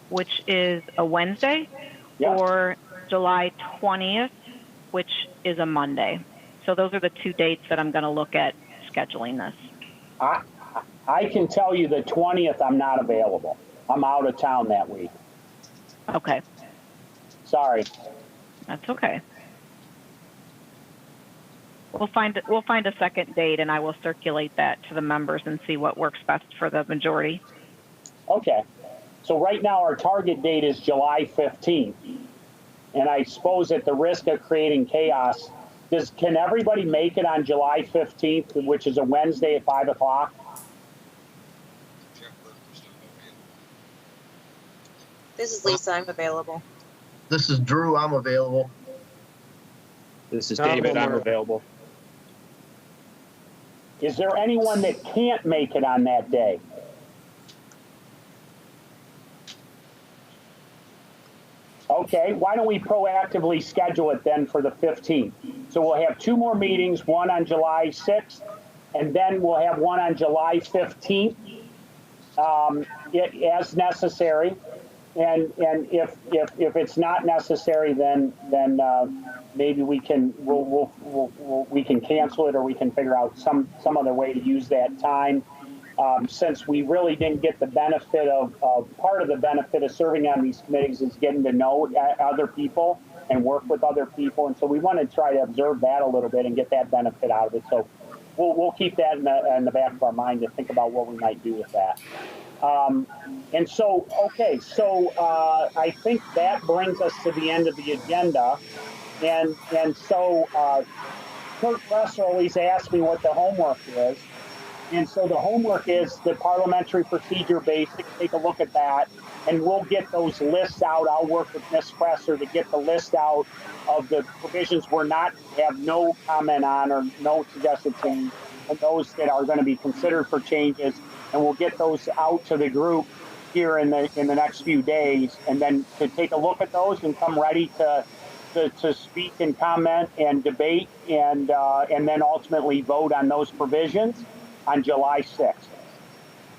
which is a Wednesday, or July 20th, which is a Monday. So those are the two dates that I'm going to look at scheduling this. I can tell you the 20th I'm not available. I'm out of town that week. Okay. Sorry. That's okay. We'll find a second date, and I will circulate that to the members and see what works best for the majority. Okay. So right now our target date is July 15th. And I suppose at the risk of creating chaos, can everybody make it on July 15th, which is a Wednesday at 5 o'clock? This is Lisa. I'm available. This is Drew. I'm available. This is David. I'm available. Is there anyone that can't make it on that day? Okay, why don't we proactively schedule it then for the 15th? So we'll have two more meetings, one on July 6th, and then we'll have one on July 15th as necessary. And if it's not necessary, then maybe we can we can cancel it, or we can figure out some other way to use that time. Since we really didn't get the benefit of part of the benefit of serving on these committees is getting to know other people and work with other people, and so we want to try to observe that a little bit and get that benefit out of it. So we'll keep that in the back of our mind to think about what we might do with that. And so, okay, so I think that brings us to the end of the agenda. And so Kurt Lesser always asks me what the homework is. And so the homework is the parliamentary procedure basics. Take a look at that, and we'll get those lists out. I'll work with Ms. Presser to get the list out of the provisions we're not have no comment on or no suggested change, and those that are going to be considered for changes. And we'll get those out to the group here in the next few days, and then to take a look at those and come ready to speak and comment and debate, and then ultimately vote on those provisions on July 6th.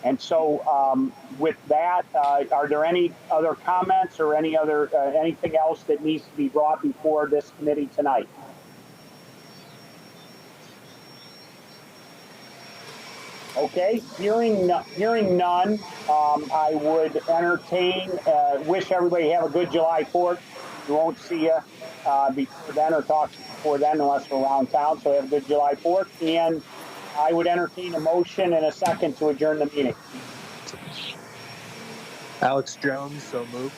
And so with that, are there any other comments or any other anything else that needs to be brought before this committee tonight? Okay, hearing none, I would entertain, wish everybody have a good July 4th. We won't see you before then, or talk to you before then unless we're around town, so have a good July 4th. And I would entertain a motion and a second to adjourn the meeting. Alex Jones, so moved.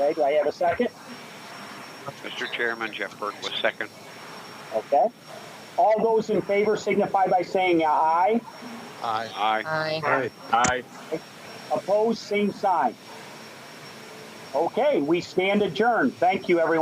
Okay, do I have a second? Mr. Chairman, Jeff Burke was second. Okay. All those in favor signify by saying aye. Aye. Aye. Aye. Opposed, same sign. Okay, we stand adjourned. Thank you, everyone.